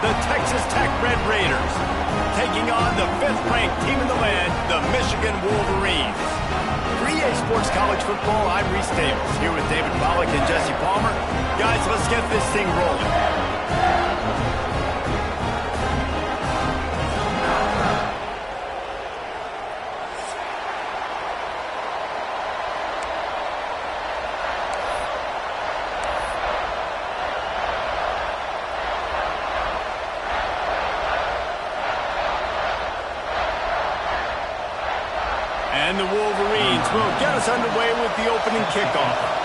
the Texas Tech Red Raiders, taking on the 5th-ranked team in the land, the Michigan Wolverines. For EA Sports College Football, I'm Reese Davis, here with David Pollack and Jesse Palmer. Guys, let's get this thing rolling. And the Wolverines will get us underway with the opening kickoff.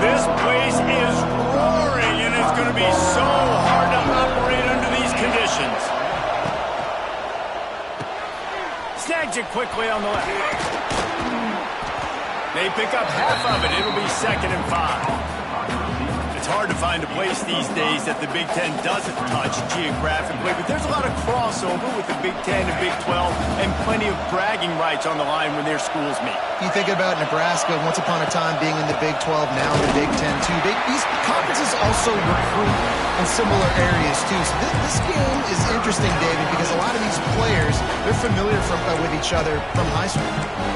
This place is roaring, and it's going to be so hard to operate under these conditions. Snags it quickly on the left. They pick up half of it. It'll be 2nd and 5. It's hard to find a place these days that the Big Ten doesn't touch geographically, but there's a lot of crossover with the Big Ten and Big 12 and plenty of bragging rights on the line when their schools meet. You think about Nebraska, once upon a time being in the Big 12, now the Big 10 too. These conferences also recruit in similar areas too. So this game is interesting, David, because a lot of these players, they're familiar with each other from high school.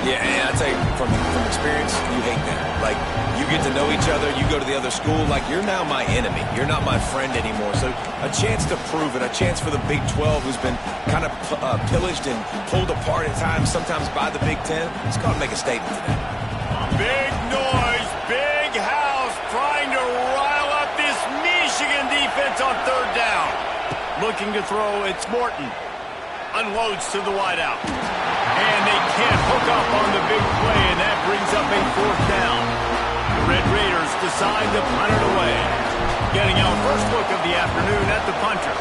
Yeah, and I tell you, from experience, you hate that. Like, you get to know each other, you go to the other school, like, you're now my enemy. You're not my friend anymore. So a chance to prove it, a chance for the Big 12, who's been kind of pillaged and pulled apart at times, sometimes by the Big 10. It's got to make a statement today. Big noise, big house, trying to rile up this Michigan defense on 3rd down. Looking to throw, it's Morton. Unloads to the wideout. And they can't hook up on the big play, and that brings up a 4th down. The Red Raiders decide to punt it away. Getting our first look of the afternoon at the punter.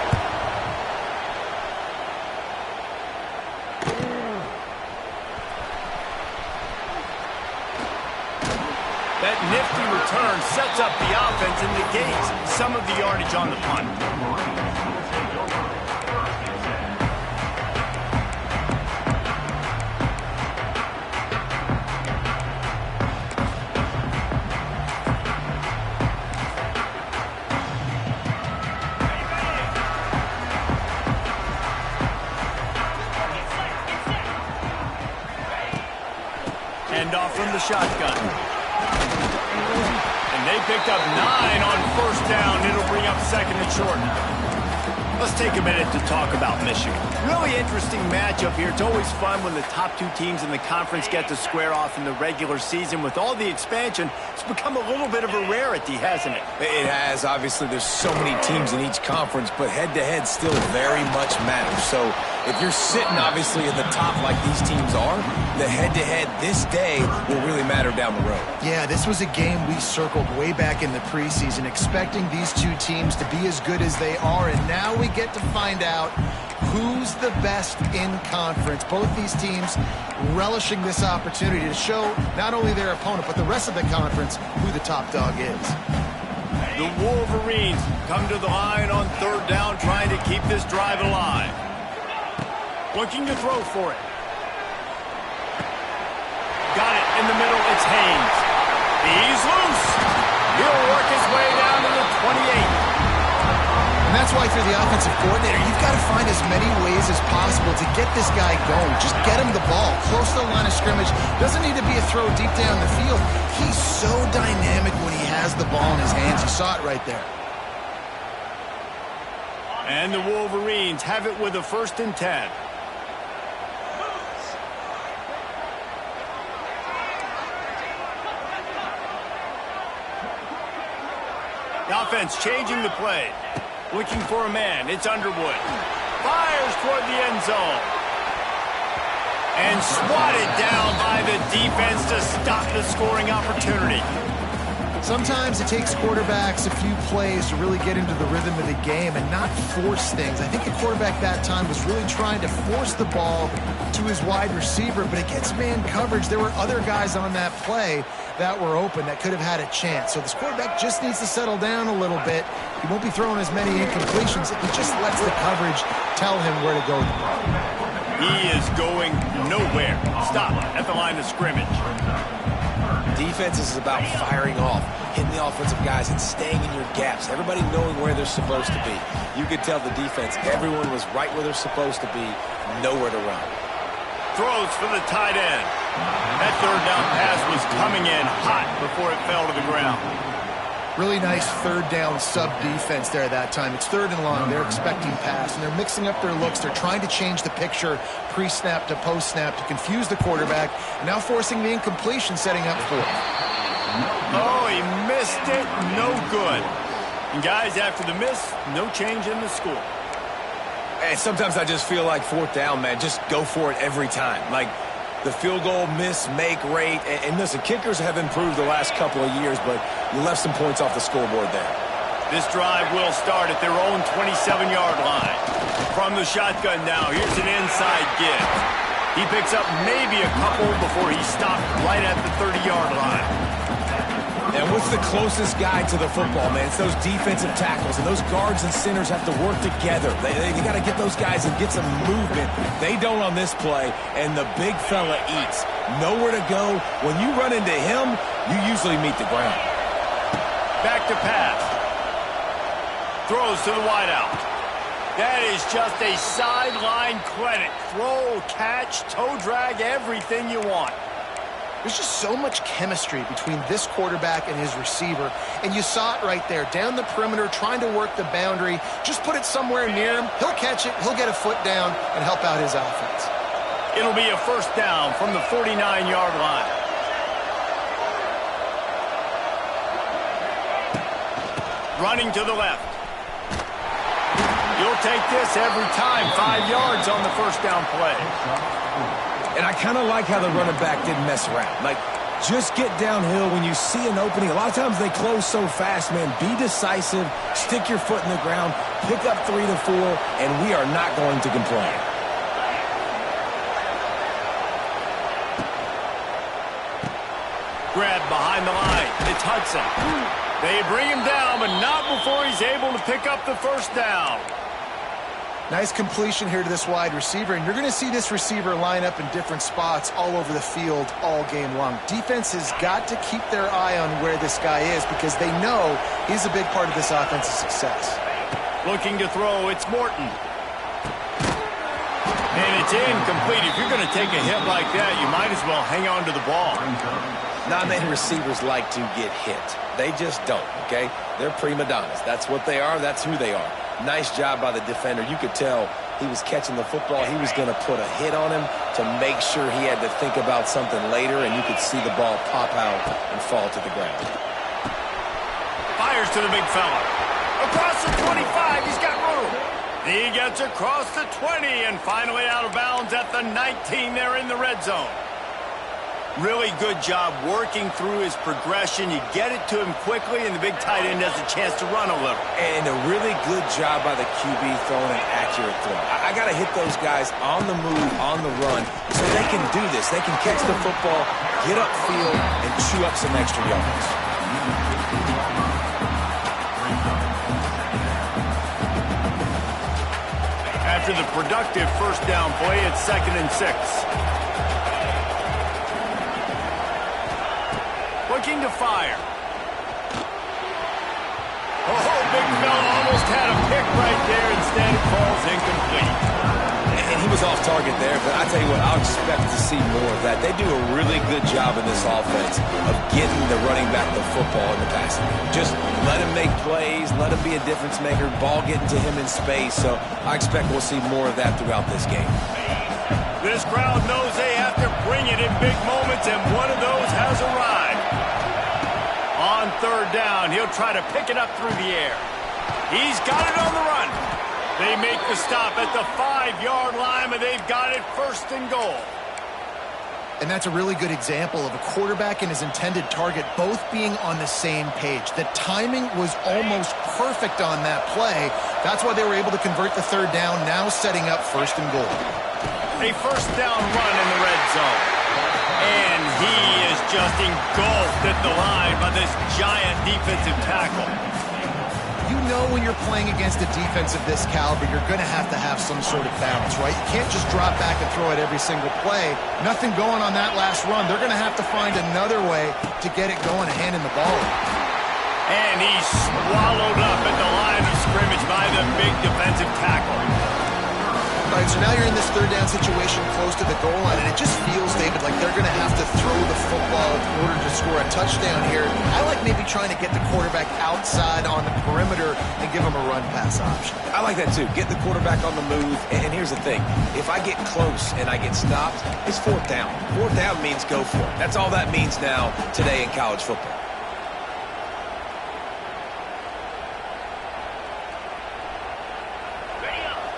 That nifty return sets up the offense and negates some of the yardage on the punt. Off from the shotgun. And they picked up 9 on 1st down. It'll bring up 2nd and short. Let's take a minute to talk about Michigan. Really interesting matchup here. It's always fun when the top 2 teams in the conference get to square off in the regular season. With all the expansion, it's become a little bit of a rarity, hasn't it? It has. Obviously, there's so many teams in each conference, but head-to-head still very much matters. So if you're sitting, obviously, at the top like these teams are, the head-to-head this day will really matter down the road. Yeah, this was a game we circled way back in the preseason, expecting these 2 teams to be as good as they are, and now we get to find out who's the best in conference. Both these teams relishing this opportunity to show not only their opponent, but the rest of the conference who the top dog is. The Wolverines come to the line on 3rd down, trying to keep this drive alive. Looking to throw for it. Got it in the middle. It's Haynes. He's loose. He'll work his way down to the 28. And that's why, if you're the offensive coordinator, you've got to find as many ways as possible to get this guy going. Just get him the ball close to the line of scrimmage. Doesn't need to be a throw deep down the field. He's so dynamic when he has the ball in his hands. You saw it right there. And the Wolverines have it with a 1st and 10. The offense changing the play. Looking for a man. It's Underwood. Fires toward the end zone. And swatted down by the defense to stop the scoring opportunity. Sometimes it takes quarterbacks a few plays to really get into the rhythm of the game and not force things. I think the quarterback that time was really trying to force the ball to his wide receiver, but against man coverage, there were other guys on that play that were open that could have had a chance. So this quarterback just needs to settle down a little bit. He won't be throwing as many incompletions. He just lets the coverage tell him where to go with the ball. He is going nowhere. Stop at the line of scrimmage. Defense is about firing off, hitting the offensive guys, and staying in your gaps. Everybody knowing where they're supposed to be. You could tell the defense, everyone was right where they're supposed to be, nowhere to run. Throws for the tight end. That third down pass was coming in hot before it fell to the ground. Really nice third down sub defense there that time. It's third and long. They're expecting pass, and they're mixing up their looks. They're trying to change the picture pre-snap to post-snap to confuse the quarterback, and now forcing the incompletion, setting up fourth. Oh, he missed it. No good. And guys, after the miss, no change in the score. And sometimes I just feel like fourth down, man, just go for it every time. Like the field goal miss-make rate. And listen, kickers have improved the last couple of years, but you left some points off the scoreboard there. This drive will start at their own 27-yard line. From the shotgun now, here's an inside give. He picks up maybe a couple before he stopped right at the 30-yard line. And what's the closest guy to the football, man? It's those defensive tackles, and those guards and centers have to work together. They got to get those guys and get some movement. They don't on this play, and the big fella eats. Nowhere to go. When you run into him, you usually meet the ground. Back to pass. Throws to the wideout. That is just a sideline clinic. Throw, catch, toe drag, everything you want. There's just so much chemistry between this quarterback and his receiver, and you saw it right there, down the perimeter, trying to work the boundary. Just put it somewhere near him. He'll catch it, he'll get a foot down, and help out his offense. It'll be a first down from the 49-yard line. Running to the left. You'll take this every time. 5 yards on the first down play. And I kind of like how the running back didn't mess around. Like, just get downhill when you see an opening. A lot of times they close so fast, man. Be decisive, stick your foot in the ground, pick up 3 to 4, and we are not going to complain. Grab behind the line. It's Hudson. They bring him down, but not before he's able to pick up the first down. Nice completion here to this wide receiver, and you're going to see this receiver line up in different spots all over the field all game long. Defense has got to keep their eye on where this guy is because they know he's a big part of this offense's success. Looking to throw, it's Morton. And it's incomplete. If you're going to take a hit like that, you might as well hang on to the ball. Not many receivers like to get hit. They just don't, okay? They're prima donnas. That's what they are. That's who they are. Nice job by the defender. You could tell he was catching the football. He was going to put a hit on him to make sure he had to think about something later, and you could see the ball pop out and fall to the ground. Fires to the big fella. Across the 25, he's got room. He gets across the 20 and finally out of bounds at the 19 there in the red zone. Really good job working through his progression. You get it to him quickly, and the big tight end has a chance to run a little. And a really good job by the QB throwing an accurate throw. I got to hit those guys on the move, on the run, so they can do this. They can catch the football, get upfield, and chew up some extra yards. After the productive first down play, it's 2nd and 6. Looking to fire. Oh, big fella almost had a pick right there. Instead, it falls incomplete. And he was off target there, but I tell you what, I'll expect to see more of that. They do a really good job in this offense of getting the running back the football in the passing game. Just let him make plays, let him be a difference maker, ball getting to him in space. So I expect we'll see more of that throughout this game. This crowd knows they have to bring it in big moments, and one of those has arrived. On third down, he'll try to pick it up through the air. He's got it on the run. They make the stop at the 5-yard line, but they've got it 1st and goal. And that's a really good example of a quarterback and his intended target both being on the same page. The timing was almost perfect on that play. That's why they were able to convert the third down, now setting up 1st and goal. A first down run in the red zone. And he is just engulfed at the line by this giant defensive tackle. You know when you're playing against a defense of this caliber, you're going to have some sort of balance, right? You can't just drop back and throw it every single play. Nothing going on that last run. They're going to have to find another way to get it going and handing the ball. And he's swallowed up at the line of scrimmage by the big defensive tackle. All right, so now you're in this third down situation close to the goal line, and it just feels, David, like they're going to have to throw the football in order to score a touchdown here. I like maybe trying to get the quarterback outside on the perimeter and give him a run-pass option. I like that too. Get the quarterback on the move. And here's the thing. If I get close and I get stopped, it's 4th down. 4th down means go for it. That's all that means now today in college football.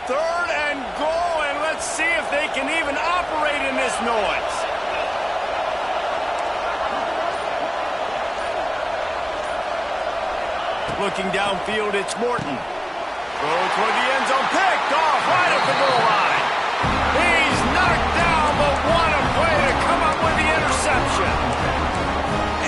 Third and goal, and let's see if they can even operate in this noise. Looking downfield, it's Morton. Throw toward the end zone, picked off right at the goal line. He's knocked down, but what a play to come up with the interception.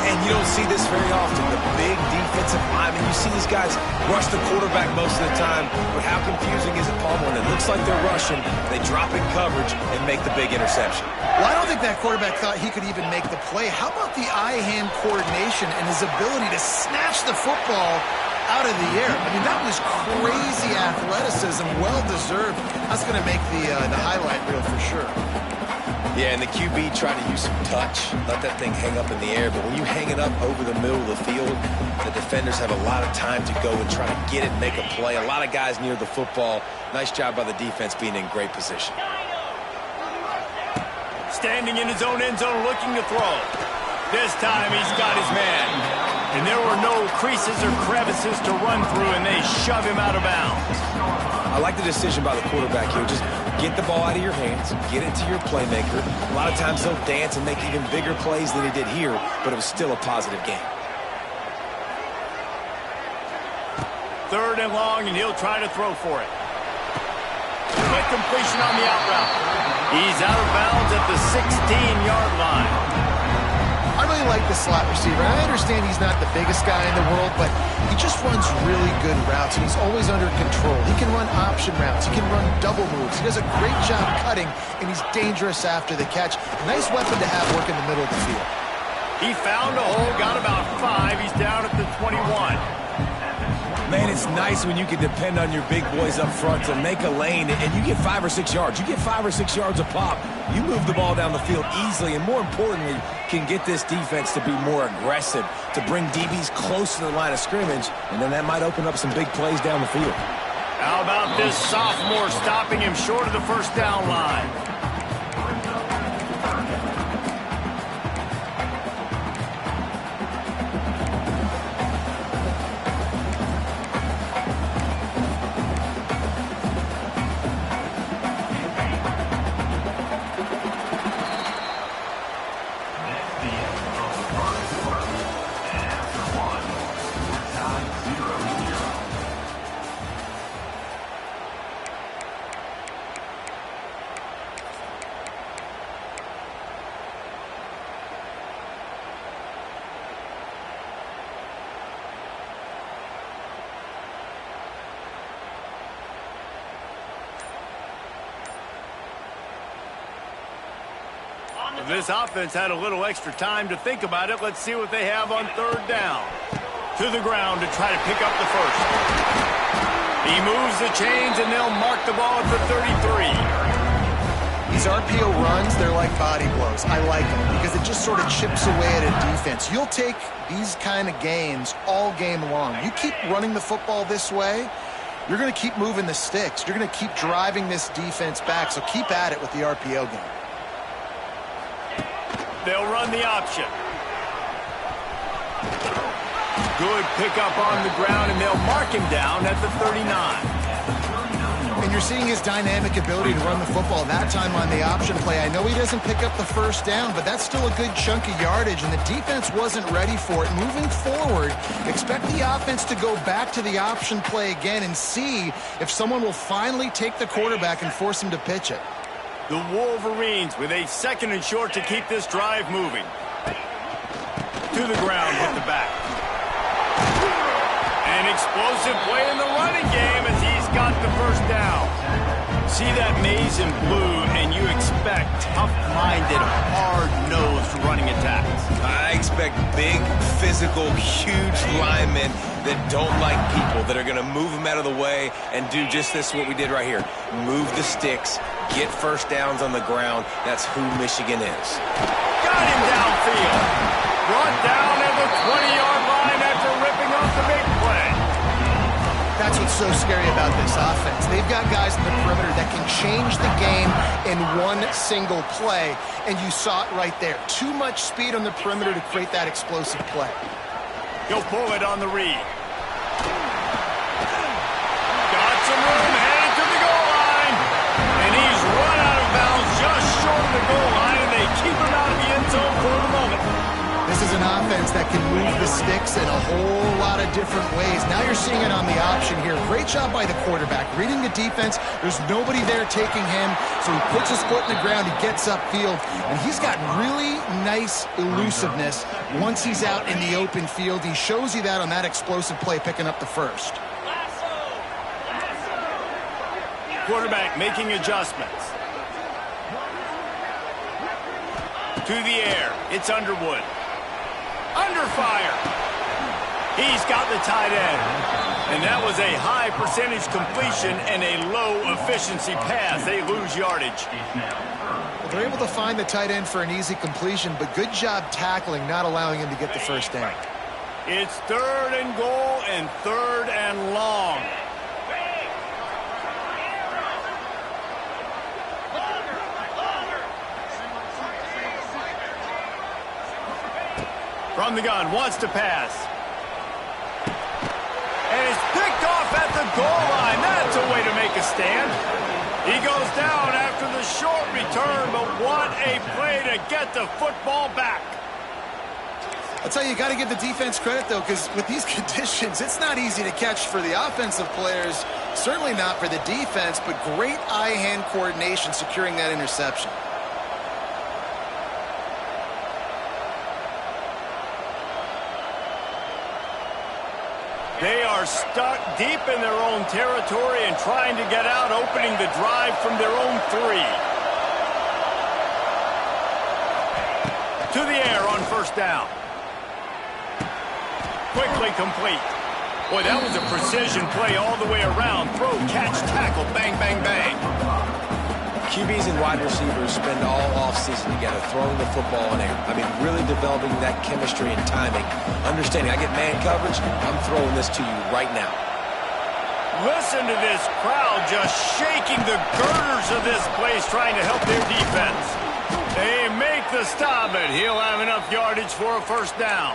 And you don't see this very often. The big defensive linemen, you see these guys rush the quarterback most of the time, but how confusing is it, Paul, when it looks like they're rushing, they drop in coverage and make the big interception? Well, I don't think that quarterback thought he could even make the play. How about the eye-hand coordination and his ability to snatch the football out of the air? I mean, that was crazy athleticism, well-deserved. That's going to make the highlight reel for sure. Yeah, and the QB tried to use some touch, let that thing hang up in the air. But when you hang it up over the middle of the field, the defenders have a lot of time to go and try to get it, make a play. A lot of guys near the football. Nice job by the defense being in great position. Standing in his own end zone, looking to throw. This time he's got his man. And there were no creases or crevices to run through, and they shove him out of bounds. I like the decision by the quarterback here. Just get the ball out of your hands, get it to your playmaker. A lot of times he'll dance and make even bigger plays than he did here, but it was still a positive game. Third and long, and he'll try to throw for it. Quick completion on the out route. He's out of bounds at the 16-yard line. I really like the slot receiver. I understand he's not the biggest guy in the world, but he just runs really good routes, and he's always under control. He can run option routes. He can run double moves. He does a great job cutting, and he's dangerous after the catch. A nice weapon to have work in the middle of the field. He found a hole, got about 5. He's down at the 21. Man, it's nice when you can depend on your big boys up front to make a lane, and you get 5 or 6 yards. You get 5 or 6 yards a pop. You move the ball down the field easily, and more importantly, can get this defense to be more aggressive, to bring DBs close to the line of scrimmage, and then that might open up some big plays down the field. How about this sophomore stopping him short of the first down line? This offense had a little extra time to think about it. Let's see what they have on third down. To the ground to try to pick up the first. He moves the chains, and they'll mark the ball at the 33. These RPO runs, they're like body blows. I like them because it just sort of chips away at a defense. You'll take these kind of gains all game long. You keep running the football this way, you're going to keep moving the sticks. You're going to keep driving this defense back, so keep at it with the RPO game. They'll run the option. Good pickup on the ground, and they'll mark him down at the 39. And And you're seeing his dynamic ability to run the football, that time on the option play. I know he doesn't pick up the first down, but that's still a good chunk of yardage, and the defense wasn't ready for it. Moving forward, expect the offense to go back to the option play again and see if someone will finally take the quarterback and force him to pitch it. The Wolverines with a 2nd and short to keep this drive moving. To the ground with the back. An explosive play in the running game as he's got the first down. See that maze in blue, and you expect tough-minded, hard-nosed running attacks. I expect big, physical, huge linemen that don't like people, that are going to move them out of the way and do just this, what we did right here. Move the sticks, get first downs on the ground. That's who Michigan is. Got him downfield. Brought down at the 20-yard line after ripping off the big play. That's what's so scary about this offense. They've got guys in the perimeter that can change the game in one single play, and you saw it right there. Too much speed on the perimeter to create that explosive play. He'll pull it on the read. Got some room, headed to the goal line. And he's run out of bounds just short of the goal line, and they keep him out of the end zone for the moment. This is an offense that can move the sticks in a whole lot of different ways. Now you're seeing it on the option here. Great job by the quarterback. Reading the defense, there's nobody there taking him, so he puts his foot in the ground, he gets upfield, and he's got really nice elusiveness once he's out in the open field. He shows you that on that explosive play, picking up the first. Quarterback making adjustments. To the air, it's Underwood. Under fire. He's got the tight end. And that was a high percentage completion and a low efficiency pass. They lose yardage. Well, they're able to find the tight end for an easy completion, but good job tackling, not allowing him to get the first down. It's 3rd and goal and 3rd and long. From the gun, wants to pass. And it's picked off at the goal line. That's a way to make a stand. He goes down after the short return, but what a play to get the football back. I'll tell you, you got to give the defense credit, though, because with these conditions, it's not easy to catch for the offensive players, certainly not for the defense, but great eye-hand coordination securing that interception. They are stuck deep in their own territory and trying to get out, opening the drive from their own 3. To the air on first down. Quickly complete. Boy, that was a precision play all the way around. Throw, catch, tackle, bang, bang, bang. QBs and wide receivers spend all offseason together throwing the football in air. I mean, really developing that chemistry and timing. Understanding, I get man coverage, I'm throwing this to you right now. Listen to this crowd just shaking the girders of this place, trying to help their defense. They make the stop, and he'll have enough yardage for a first down.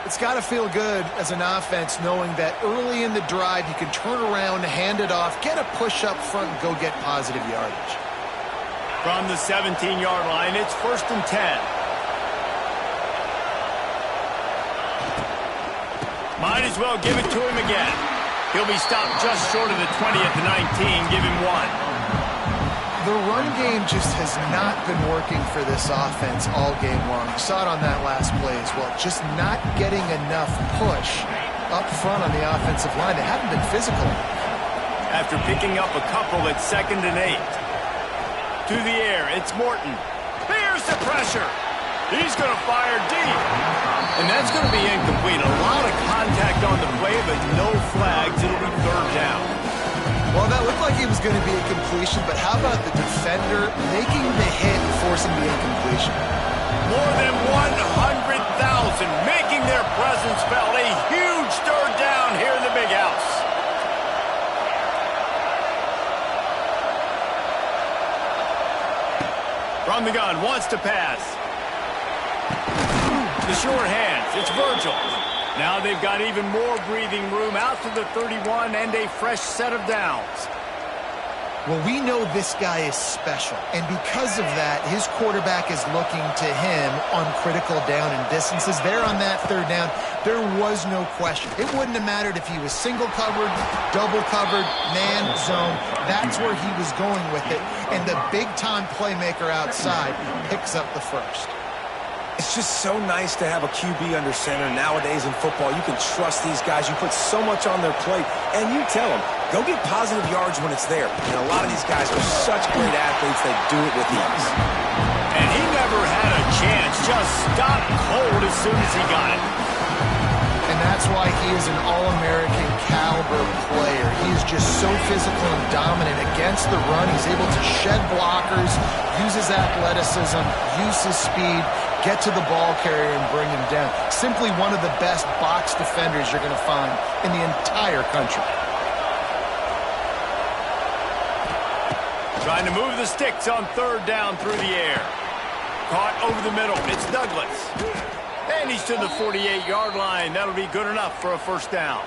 It's got to feel good as an offense knowing that early in the drive you can turn around, hand it off, get a push up front, and go get positive yardage. From the 17-yard line, it's 1st and 10. Might as well give it to him again. He'll be stopped just short of the 20 at the 19. Give him 1. The run game just has not been working for this offense all game long. You saw it on that last play as well. Just not getting enough push up front on the offensive line. They haven't been physical. After picking up a couple at 2nd and 8. To the air, it's Morton. Here's the pressure. He's going to fire deep. And that's going to be incomplete. A lot of contact on the play, but no flags. It'll be 3rd down. Well, that looked like it was going to be a completion, but how about the defender making the hit and forcing the incompletion? More than 100,000 making their presence felt. A huge 3rd down here in the big house. From the gun, wants to pass. The short hands, it's Virgil. Now they've got even more breathing room out to the 31 and a fresh set of downs. Well, we know this guy is special, and because of that, his quarterback is looking to him on critical down and distances. There on that third down, there was no question. It wouldn't have mattered if he was single covered, double covered, man, zone. That's where he was going with it, and the big-time playmaker outside picks up the first. It's just so nice to have a QB under center. Nowadays in football, you can trust these guys. You put so much on their plate, and you tell them, go get positive yards when it's there. And a lot of these guys are such great athletes, they do it with ease. And he never had a chance, just stopped cold as soon as he got it. And that's why he is an All-American caliber player. He is just so physical and dominant against the run. He's able to shed blockers, use his athleticism, use his speed, get to the ball carrier and bring him down. Simply one of the best box defenders you're going to find in the entire country. Trying to move the sticks on third down through the air. Caught over the middle. It's Douglas. And he's to the 48-yard line. That'll be good enough for a first down.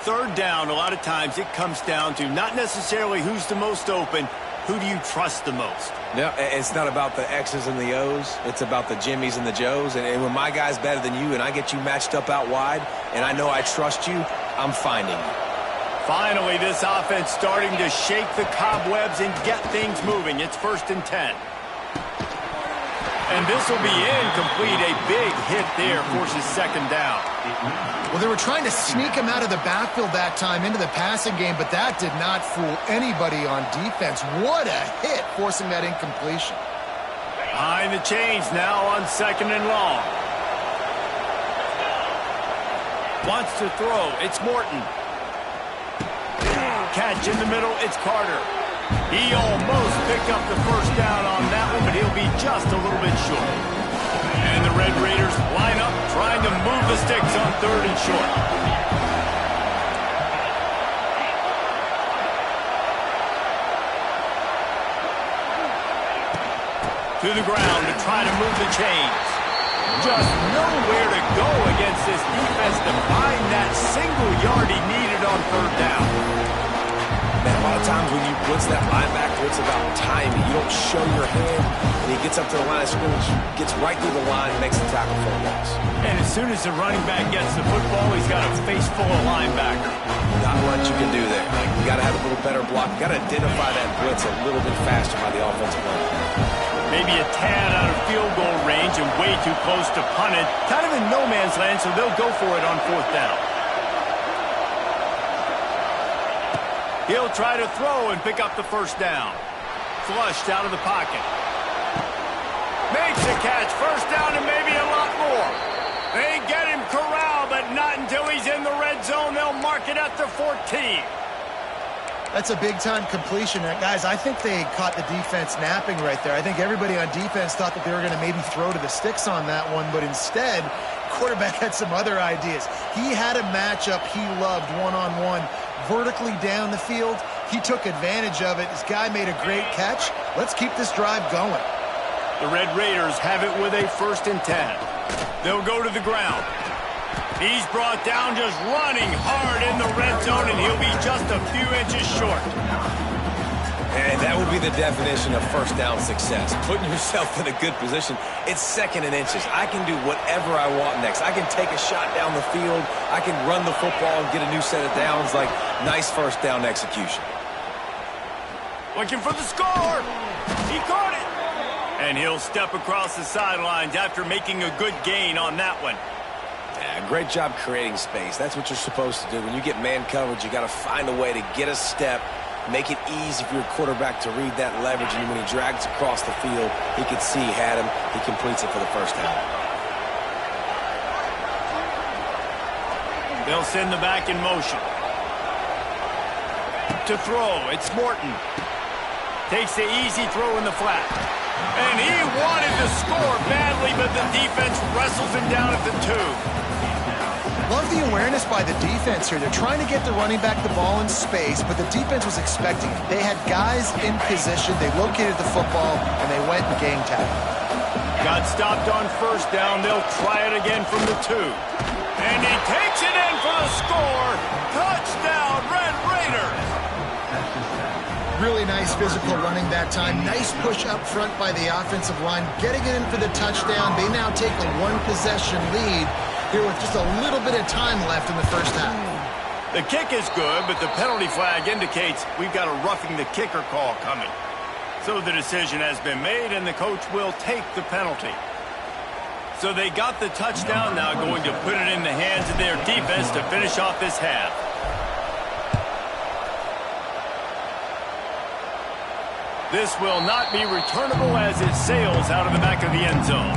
Third down, a lot of times it comes down to not necessarily who's the most open, who do you trust the most? No, it's not about the X's and the O's. It's about the Jimmies and the Joes. And when my guy's better than you and I get you matched up out wide and I know I trust you, I'm finding you. Finally, this offense starting to shake the cobwebs and get things moving. It's 1st and 10. And this will be incomplete. A big hit there forces second down. Well, they were trying to sneak him out of the backfield that time into the passing game, but that did not fool anybody on defense. What a hit, forcing that incompletion. Behind the chains now on 2nd and long. Wants to throw. It's Morton. Catch in the middle. It's Carter. He almost picked up the first down on that one, but he'll be just a little bit short. And the Red Raiders line up, trying to move the sticks on 3rd and short. To the ground to try to move the chains. Just nowhere to go against this defense to find that single yard he needed on 3rd down. Man, a lot of times when you blitz that linebacker, it's about timing. You don't show your hand, and he gets up to the line of scrimmage, gets right through the line, makes the tackle for a loss. And as soon as the running back gets the football, he's got a face full of linebacker. Not much you can do there. You got to have a little better block. You got to identify that blitz a little bit faster by the offensive line. Maybe a tad out of field goal range and way too close to punt it. Kind of in no man's land, so they'll go for it on 4th down. He'll try to throw and pick up the first down. Flushed out of the pocket. Makes a catch. First down and maybe a lot more. They get him corralled, but not until he's in the red zone. They'll mark it at the 14. That's a big-time completion. Guys, I think they caught the defense napping right there. I think everybody on defense thought that they were going to maybe throw to the sticks on that one, but instead, quarterback had some other ideas. He had a matchup he loved one-on-one, vertically down the field. He took advantage of it. This guy made a great catch. Let's keep this drive going. The Red Raiders have it with a 1st and 10. They'll go to the ground. He's brought down just running hard in the red zone, and he'll be just a few inches short. And that would be the definition of first down success. Putting yourself in a good position. It's 2nd and inches. I can do whatever I want next. I can take a shot down the field. I can run the football and get a new set of downs. Like, nice first down execution. Looking for the score. He caught it. And he'll step across the sidelines after making a good gain on that one. Yeah, great job creating space. That's what you're supposed to do. When you get man coverage, you got to find a way to get a step, make it easy for your quarterback to read that leverage, and when he drags across the field, he could see he had him. He completes it for the first down. They'll send the back in motion. To throw, it's Morton. Takes the easy throw in the flat. And he wanted to score badly, but the defense wrestles him down at the 2. Love the awareness by the defense here. They're trying to get the running back the ball in space, but the defense was expecting it. They had guys in position. They located the football, and they went and gang tackled. Got stopped on 1st down. They'll try it again from the 2. And he takes it in for the score. Touchdown, Red Raiders. Really nice physical running that time. Nice push up front by the offensive line, getting it in for the touchdown. They now take a one-possession lead here with just a little bit of time left in the first half. The kick is good, but the penalty flag indicates we've got a roughing the kicker call coming. So the decision has been made, and the coach will take the penalty. So they got the touchdown, now going to put it in the hands of their defense to finish off this half. This will not be returnable as it sails out of the back of the end zone.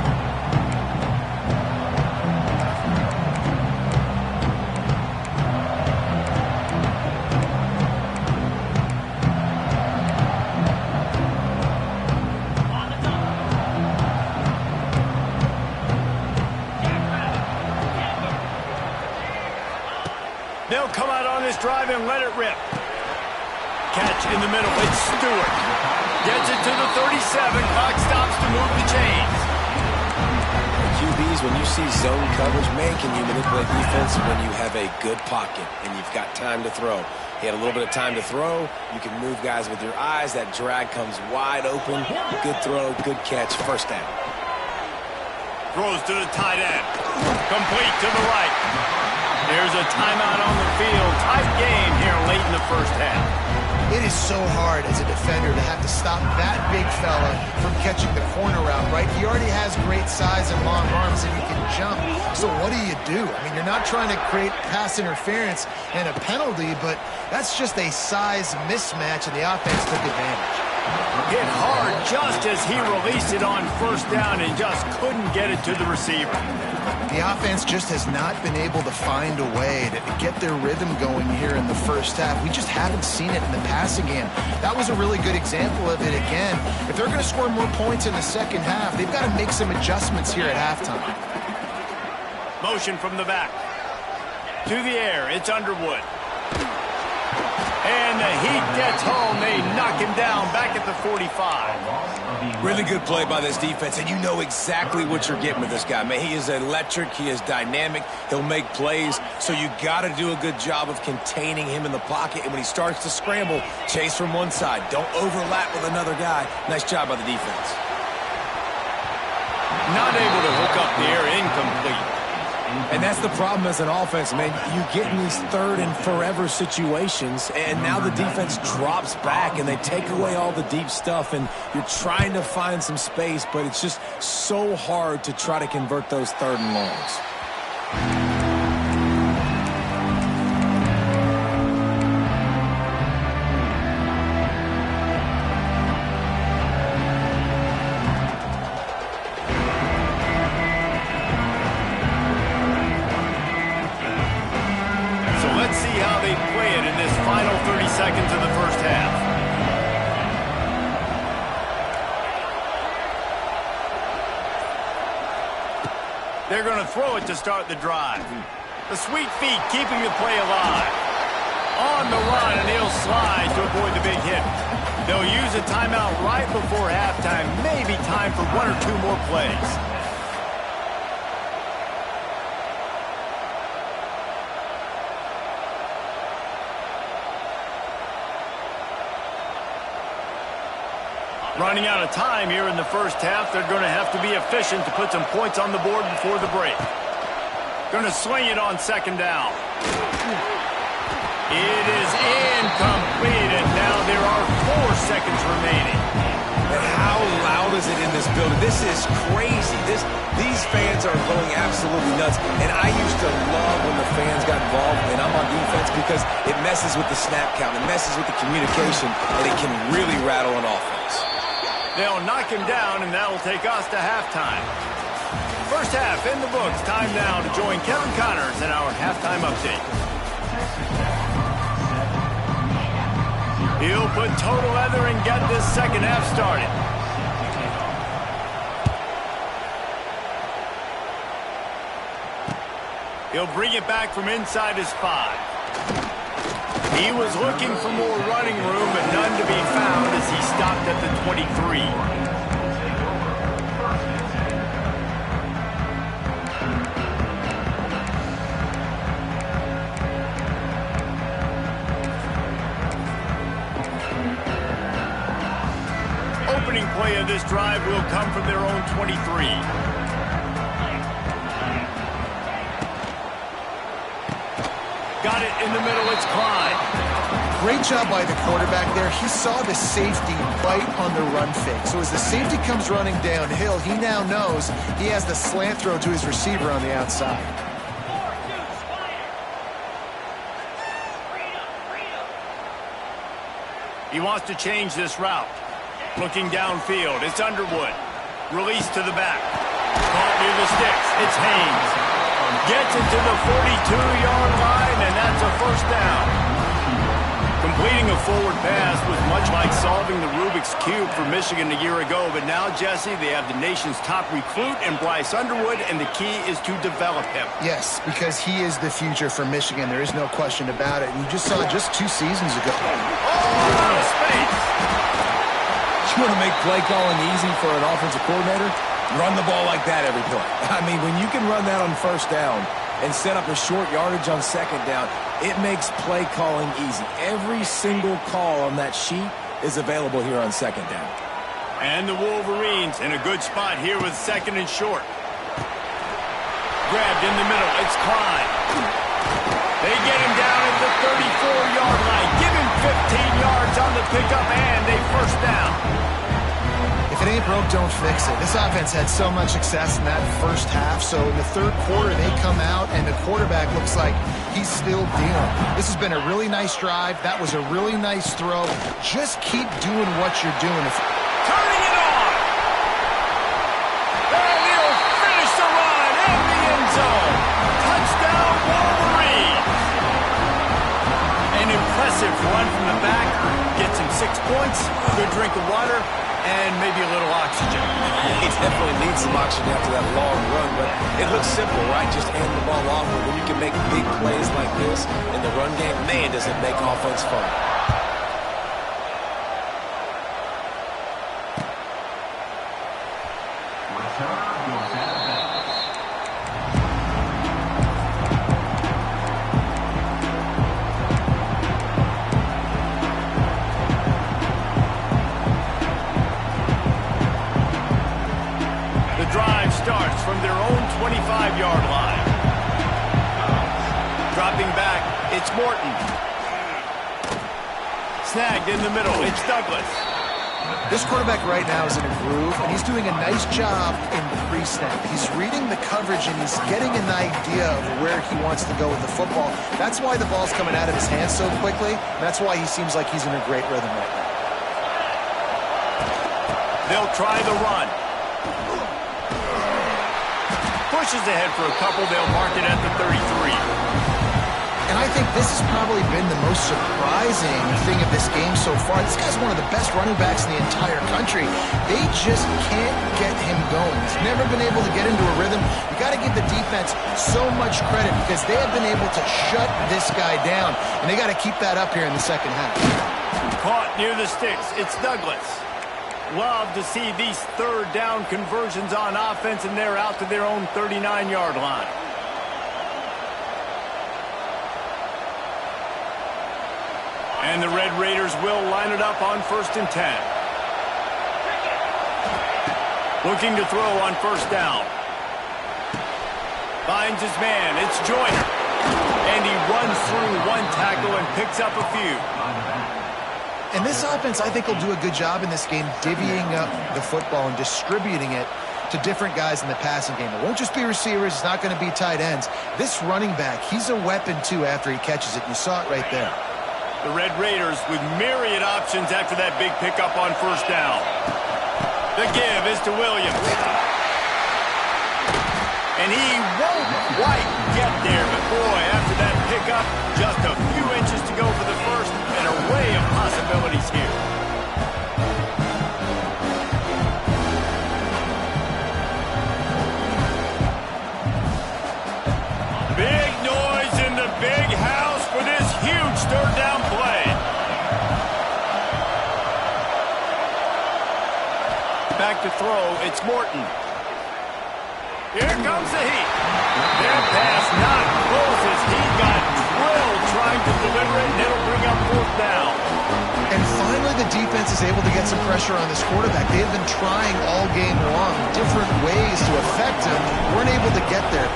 They'll come out on this drive and let it rip. Catch in the middle. It's Stewart. Gets it to the 37. Clock stops to move the chains. QBs, when you see zone coverage, man, can you manipulate defense when you have a good pocket and you've got time to throw. He had a little bit of time to throw. You can move guys with your eyes. That drag comes wide open. Good throw, good catch, first down. Throws to the tight end. Complete to the right. There's a timeout on the field. Tight game here late in the first half. It is so hard as a defender to have to stop that big fella from catching the corner route, right? He already has great size and long arms and he can jump. So what do you do? I mean, you're not trying to create pass interference and a penalty, but that's just a size mismatch, and the offense took advantage. Hit hard just as he released it on first down and just couldn't get it to the receiver. The offense just has not been able to find a way to get their rhythm going here in the first half. We just haven't seen it in the passing game. That was a really good example of it again. If they're going to score more points in the second half, they've got to make some adjustments here at halftime. Motion from the back. To the air, it's Underwood. And the heat gets home. They knock him down back at the 45. Really good play by this defense, and you know exactly what you're getting with this guy. Man, he is electric. He is dynamic. He'll make plays, so you got to do a good job of containing him in the pocket. And when he starts to scramble, chase from one side. Don't overlap with another guy. Nice job by the defense. Not able to hook up the air, incomplete. And that's the problem as an offense, man. You get in these third and forever situations, and now the defense drops back, and they take away all the deep stuff, and you're trying to find some space, but it's just so hard to try to convert those third and longs. Seconds of the first half. They're going to throw it to start the drive. The sweet feet keeping the play alive. On the run, and he'll slide to avoid the big hit. They'll use a timeout right before halftime. Maybe time for one or two more plays. Running out of time here in the first half. They're going to have to be efficient to put some points on the board before the break. Going to swing it on second down. It is incomplete, and now there are 4 seconds remaining. And how loud is it in this building? This is crazy. These fans are going absolutely nuts. And I used to love when the fans got involved, and I'm on defense, because it messes with the snap count. It messes with the communication, and it can really rattle an offense. They'll knock him down, and that will take us to halftime. First half in the books. Time now to join Kevin Connors in our halftime update. He'll put total leather and get this second half started. He'll bring it back from inside his 5. He was looking for more running room, but none to be found as he stopped at the 23. takeaway of this drive will come from their own 23. Got it in the middle, it's Clyde. Great job by the quarterback there. He saw the safety right on the run fake. So as the safety comes running downhill, he now knows he has the slant throw to his receiver on the outside. He wants to change this route. Looking downfield, it's Underwood. Release to the back. Caught near the sticks, it's Haynes. Gets it to the 42-yard line, and that's a first down. Completing a forward pass was much like solving the Rubik's Cube for Michigan a year ago, but now, Jesse, they have the nation's top recruit in Bryce Underwood, and the key is to develop him. Yes, because he is the future for Michigan. There is no question about it. And you just saw it just 2 seasons ago. Oh, out of space. You want to make play calling easy for an offensive coordinator? Run the ball like that every play. I mean, when you can run that on first down and set up a short yardage on second down, it makes play calling easy. Every single call on that sheet is available here on second down. And the Wolverines in a good spot here with second and short. Grabbed in the middle, it's Clyde. They get him down at the 34-yard line. Give him 15 yards on the pickup and a first down. If it ain't broke, don't fix it. This offense had so much success in that first half, so in the third quarter they come out and the quarterback looks like he's still dealing. This has been a really nice drive. That was a really nice throw. Just keep doing what you're doing. Turning it on! And he'll finish the run in the end zone. Touchdown, Wolverines! An impressive run from the back. Gets him 6 points, good drink of water, and maybe a little oxygen. He definitely needs some oxygen after that long run, but it looks simple, right? Just hand the ball off. When you can make big plays like this in the run game, man, does it make offense fun. Starts from their own 25-yard line. Dropping back, it's Morton. Snagged in the middle, it's Douglas. This quarterback right now is in a groove, and he's doing a nice job in pre-snap. He's reading the coverage, and he's getting an idea of where he wants to go with the football. That's why the ball's coming out of his hands so quickly. That's why he seems like he's in a great rhythm right now. They'll try the run. Pushes ahead for a couple. They'll mark it at the 33. And I think this has probably been the most surprising thing of this game so far. This guy's one of the best running backs in the entire country. They just can't get him going. He's never been able to get into a rhythm. You got to give the defense so much credit because they have been able to shut this guy down. And they got to keep that up here in the second half. Caught near the sticks. It's Douglas. Love to see these third down conversions on offense, and they're out to their own 39-yard line. And the Red Raiders will line it up on 1st and 10. Looking to throw on first down. Finds his man. It's Joyner. And he runs through one tackle and picks up a few. And this offense, I think, will do a good job in this game divvying up the football and distributing it to different guys in the passing game. It won't just be receivers. It's not going to be tight ends. This running back, he's a weapon, too, after he catches it. You saw it right there. The Red Raiders with myriad options after that big pickup on first down. The give is to Williams. And he won't quite get there, but boy, after that pickup, just a few inches to go for the first, an array of possibilities here. Big noise in the big house for this huge third down play. Back to throw, it's Morton. Here comes the heat. Their pass not close as he got drilled trying to deliver it, and it'll bring up fourth down. And finally, the defense is able to get some pressure on this quarterback. They've been trying all game long, different ways to affect him. Weren't able to get there.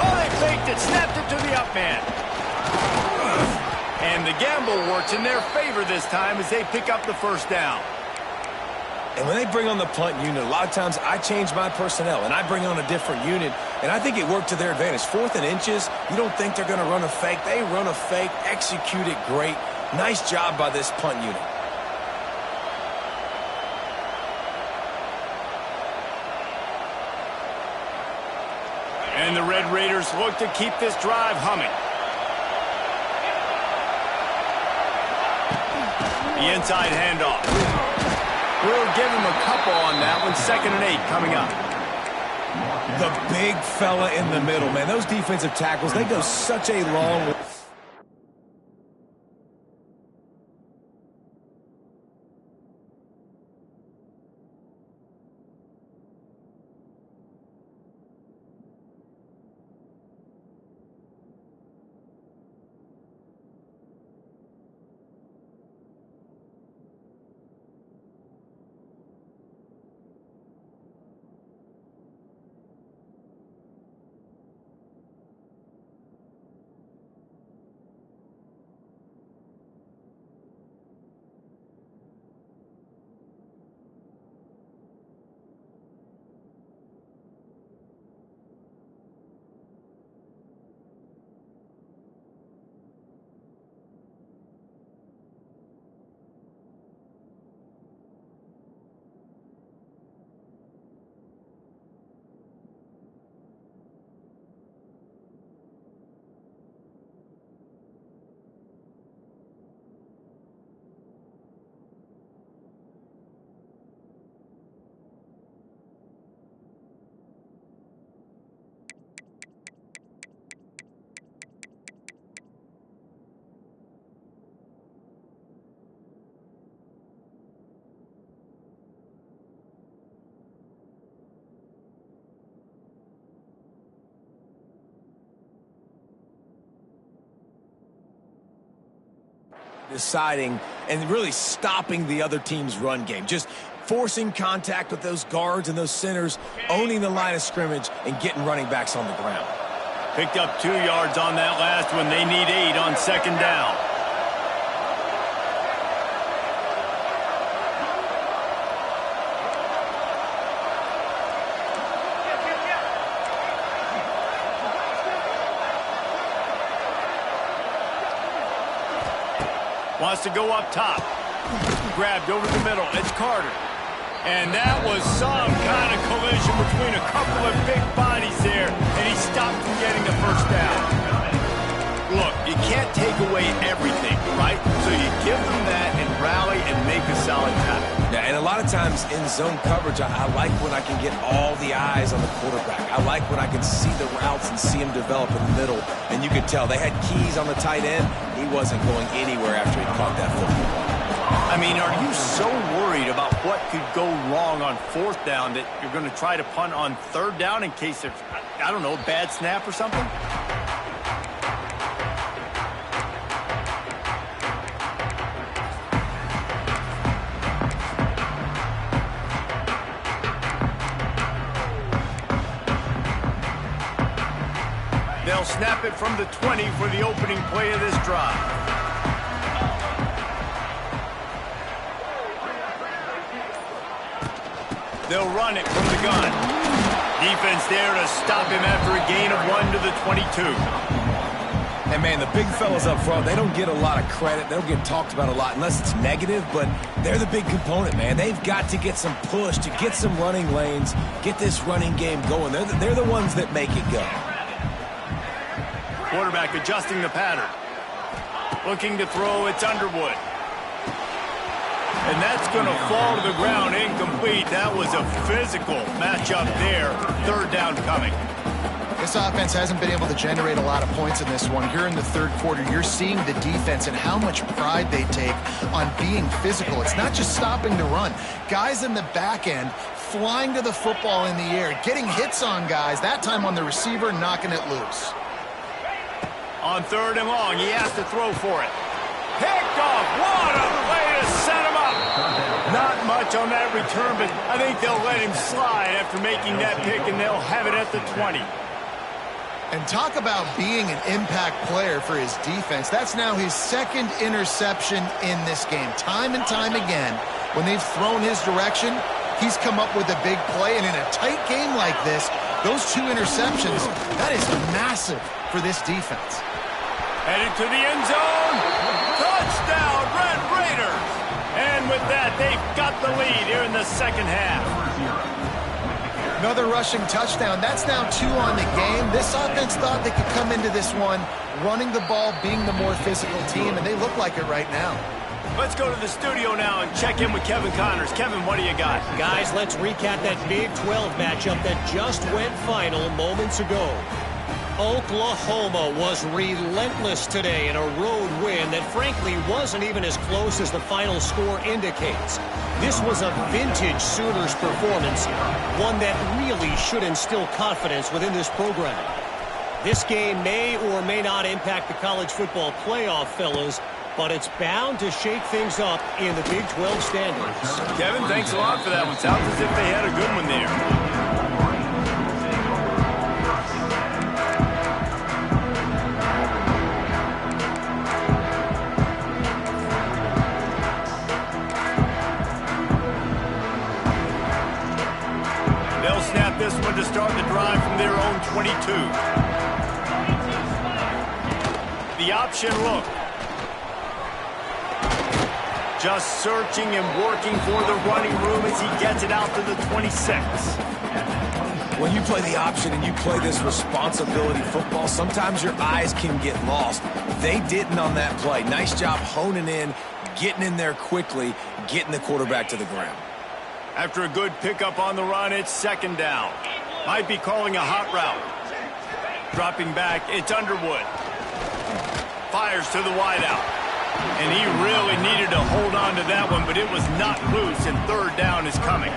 Oh, they faked it, snapped it to the up man. And the gamble works in their favor this time as they pick up the first down. And when they bring on the punt unit, a lot of times I change my personnel and I bring on a different unit, and I think it worked to their advantage. 4th and inches, you don't think they're going to run a fake. They run a fake, execute it great. Nice job by this punt unit. And the Red Raiders look to keep this drive humming. The inside handoff. We'll give him a couple on that one. 2nd and 8 coming up. The big fella in the middle, man. Those defensive tackles, they go such a long way. Deciding and really stopping the other team's run game. Just forcing contact with those guards and those centers, owning the line of scrimmage, and getting running backs on the ground. Picked up 2 yards on that last one. They need 8 on 2nd down. Wants to go up top. Grabbed over the middle. It's Carter. And that was some kind of collision between a couple of big bodies there, and he stopped from getting the first down. Look, you can't take away everything, right? So you give them that and rally and make a solid tackle. Yeah, and a lot of times in zone coverage, I like when I can get all the eyes on the quarterback. I like when I can see the routes and see him develop in the middle. And you could tell they had keys on the tight end. He wasn't going anywhere after he caught that football. I mean, are you so worried about what could go wrong on 4th down that you're going to try to punt on 3rd down in case there's, I don't know, a bad snap or something? They'll snap it from the 20 for the opening play of this drive. They'll run it from the gun. Defense there to stop him after a gain of 1 to the 22. And, man, the big fellas up front, they don't get a lot of credit. They don't get talked about a lot unless it's negative, but they're the big component, man. They've got to get some push, to get some running lanes, get this running game going. They're the ones that make it go. Quarterback adjusting the pattern. Looking to throw, it's Underwood. And that's going to fall to the ground incomplete. That was a physical matchup there. 3rd down coming. This offense hasn't been able to generate a lot of points in this one. Here in the 3rd quarter, you're seeing the defense and how much pride they take on being physical. It's not just stopping to run. Guys in the back end flying to the football in the air, getting hits on guys, that time on the receiver, knocking it loose. On 3rd and long, he has to throw for it. picked off. What a way to set him up. Not much on that return, but I think they'll let him slide after making that pick, and they'll have it at the 20. And talk about being an impact player for his defense. That's now his second interception in this game. Time and time again, when they've thrown his direction, he's come up with a big play. And in a tight game like this, those 2 interceptions, that is massive for this defense. Headed to the end zone. Touchdown, Red Raiders. And with that, they've got the lead here in the second half. Another rushing touchdown. That's now 2 on the game. This offense thought they could come into this one running the ball, being the more physical team, and they look like it right now. Let's go to the studio now and check in with Kevin Connors. Kevin, what do you got? Guys, let's recap that Big 12 matchup that just went final moments ago. Oklahoma was relentless today in a road win that frankly wasn't even as close as the final score indicates. This was a vintage Sooners performance, one that really should instill confidence within this program. This game may or may not impact the college football playoff, fellas, but it's bound to shake things up in the Big 12 standings. Kevin, thanks a lot for that one. Sounds as if they had a good one there. They'll snap this one to start the drive from their own 22. The option look. Just searching and working for the running room as he gets it out to the 26. When you play the option and you play this responsibility football, sometimes your eyes can get lost. They didn't on that play. Nice job honing in, getting in there quickly, getting the quarterback to the ground. After a good pickup on the run, it's second down. Might be calling a hot route. Dropping back, it's Underwood. Fires to the wideout. And he really needed to hold on to that one, but it was not loose, and third down is coming.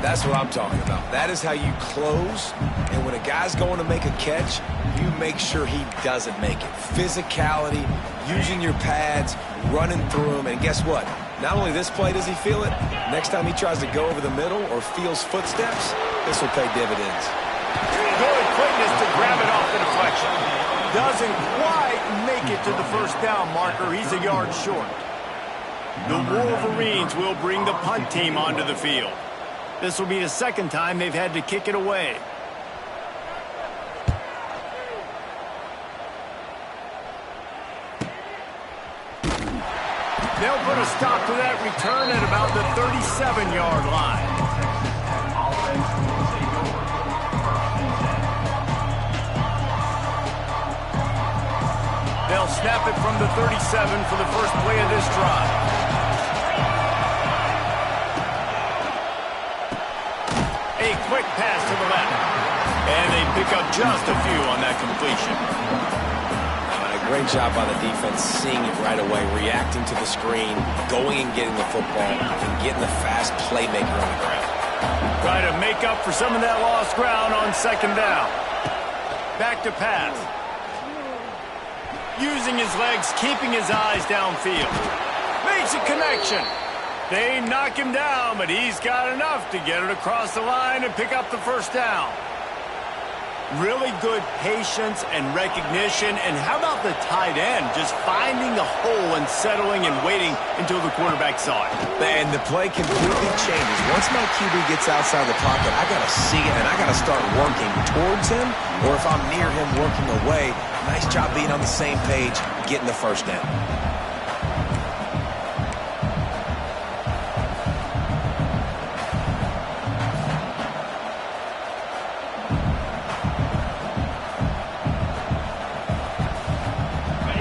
That's what I'm talking about. That is how you close, and when a guy's going to make a catch, you make sure he doesn't make it. Physicality, using your pads, running through them, and guess what? Not only this play does he feel it, next time he tries to go over the middle or feels footsteps, this will pay dividends. Good quickness to grab it off the deflection. Doesn't quite make it to the first down marker. He's a yard short. The Wolverines will bring the punt team onto the field. This will be the second time they've had to kick it away. They'll put a stop to that return at about the 37-yard line. They'll snap it from the 37 for the first play of this drive. A quick pass to the left. And they pick up just a few on that completion. Great job by the defense, seeing it right away, reacting to the screen, going and getting the football, and getting the fast playmaker on the ground. Try to make up for some of that lost ground on second down. Back to pass. Using his legs, keeping his eyes downfield. Makes a connection. They knock him down, but he's got enough to get it across the line and pick up the first down. Really good patience and recognition. And how about the tight end just finding the hole and settling and waiting until the quarterback saw it? And the play completely changes. Once my QB gets outside the pocket, I got to see it and I got to start working towards him, or if I'm near him working away. Nice job being on the same page, getting the first down.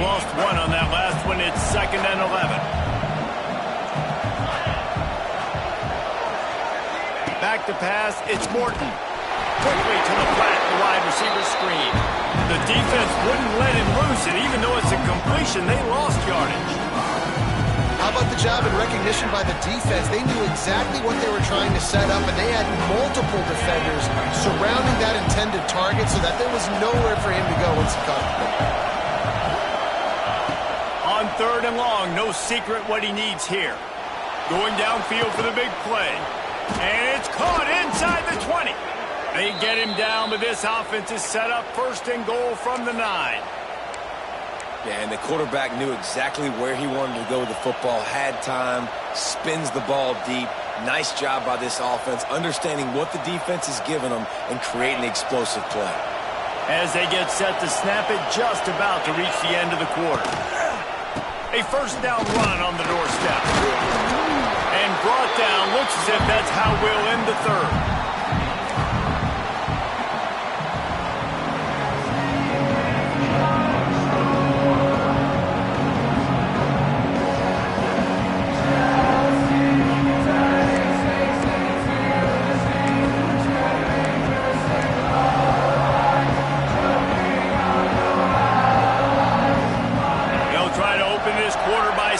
Lost one on that last one. It's 2nd and 11. Back to pass. It's Morton. Quickly to the flat, the wide receiver screen. The defense wouldn't let him loose, and even though it's a completion, they lost yardage. How about the job and recognition by the defense? They knew exactly what they were trying to set up, and they had multiple defenders surrounding that intended target so that there was nowhere for him to go once he caught it. On 3rd and long. No secret what he needs here. Going downfield for the big play. And it's caught inside the 20. They get him down, but this offense is set up 1st and goal from the 9. Yeah, and the quarterback knew exactly where he wanted to go with the football, had time, spins the ball deep. Nice job by this offense, understanding what the defense is giving them and creating the explosive play. As they get set to snap it, just about to reach the end of the quarter. A 1st down run on the doorstep. And brought down, looks as if that's how we'll end the 3rd.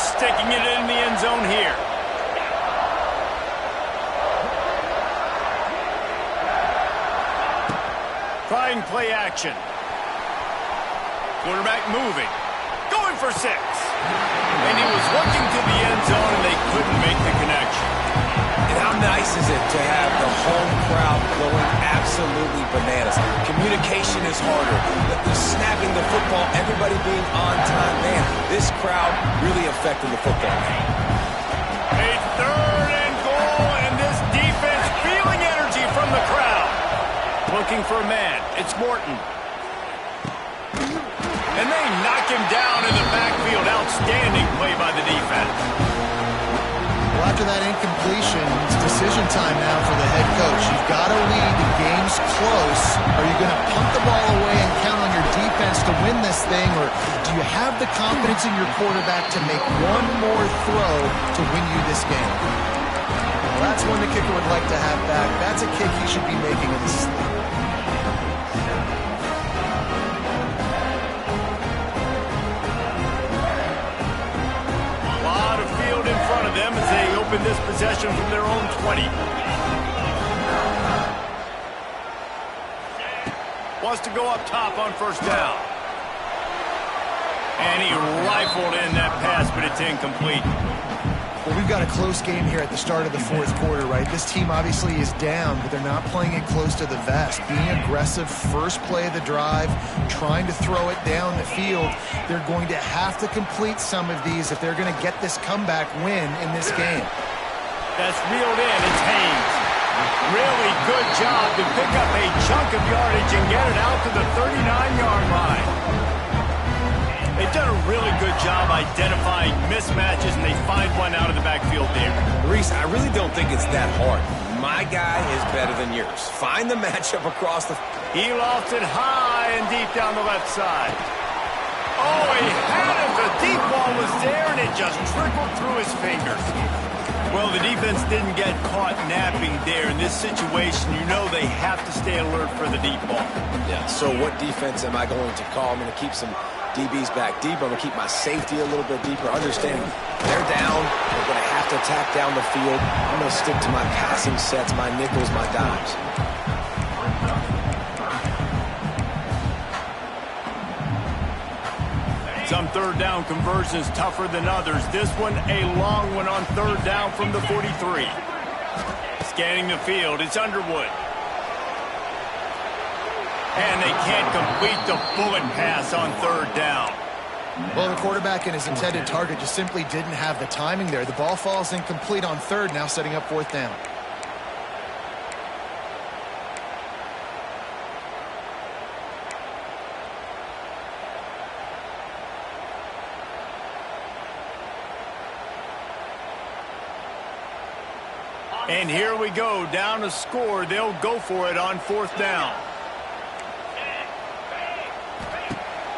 Sticking it in the end zone here. Trying play action. Quarterback moving. Going for 6. And he was looking to the end zone, and they couldn't make the connection. And how nice is it to have the home crowd going absolutely bananas? Communication is harder. The snapping the football, everybody being on time. Man, this crowd really affecting the football game. A 3rd and goal, and this defense feeling energy from the crowd. Looking for a man. It's Morton. And they knock him down in the backfield. Outstanding play by the defense. Well, after that incompletion, it's decision time now for the head coach. You've got to lead. The game's close. Are you going to punt the ball away and count on your defense to win this thing, or do you have the confidence in your quarterback to make one more throw to win you this game? Well, that's one the kicker would like to have back. That's a kick he should be making in this league. In front of them as they open this possession from their own 20. Wants to go up top on 1st down. And he rifled in that pass, but it's incomplete. Well, we've got a close game here at the start of the 4th quarter, right? This team obviously is down, but they're not playing it close to the vest. Being aggressive, first play of the drive, trying to throw it down the field. They're going to have to complete some of these if they're going to get this comeback win in this game. That's reeled in. It's Haynes. Really good job to pick up a chunk of yardage and get it out to the 39-yard line. They've done a really good job identifying mismatches, and they find one out of the backfield there. Reese, I really don't think it's that hard. My guy is better than yours. Find the matchup across the... He lofted high and deep down the left side. Oh, he had it. The deep ball was there, and it just trickled through his fingers. Well, the defense didn't get caught napping there. In this situation, you know they have to stay alert for the deep ball. Yeah, so what defense am I going to call? I'm going to keep some DBs back deeper. I'm going to keep my safety a little bit deeper, understanding they're down. They're going to have to attack down the field. I'm going to stick to my passing sets, my nickels, my dimes. Some 3rd down conversions tougher than others. This one, a long one on 3rd down from the 43. Scanning the field, it's Underwood. And they can't complete the bullet pass on 3rd down. Well, the quarterback and his intended target just simply didn't have the timing there. The ball falls incomplete on 3rd, now setting up 4th down. And here we go, down a score. They'll go for it on 4th down.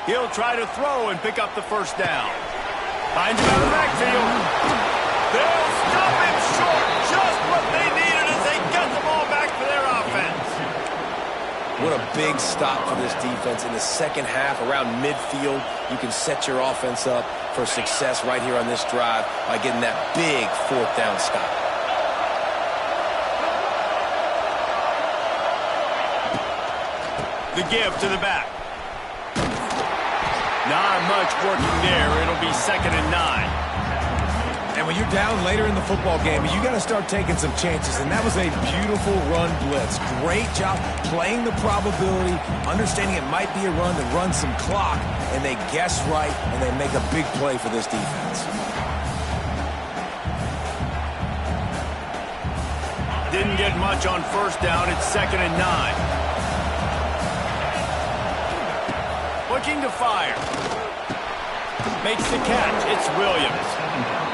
He'll try to throw and pick up the 1st down. Finds him out of the backfield. They'll stop him short. Just what they needed as they get the ball back for their offense. What a big stop for this defense. In the second half, around midfield, you can set your offense up for success right here on this drive by getting that big 4th down stop. The give to the back. Not much working there. It'll be 2nd and 9. And when you're down later in the football game, you got to start taking some chances. And that was a beautiful run blitz. Great job playing the probability, understanding it might be a run to run some clock. And they guess right, and they make a big play for this defense. Didn't get much on 1st down. It's 2nd and 9. Looking to fire. Makes the catch. It's Williams.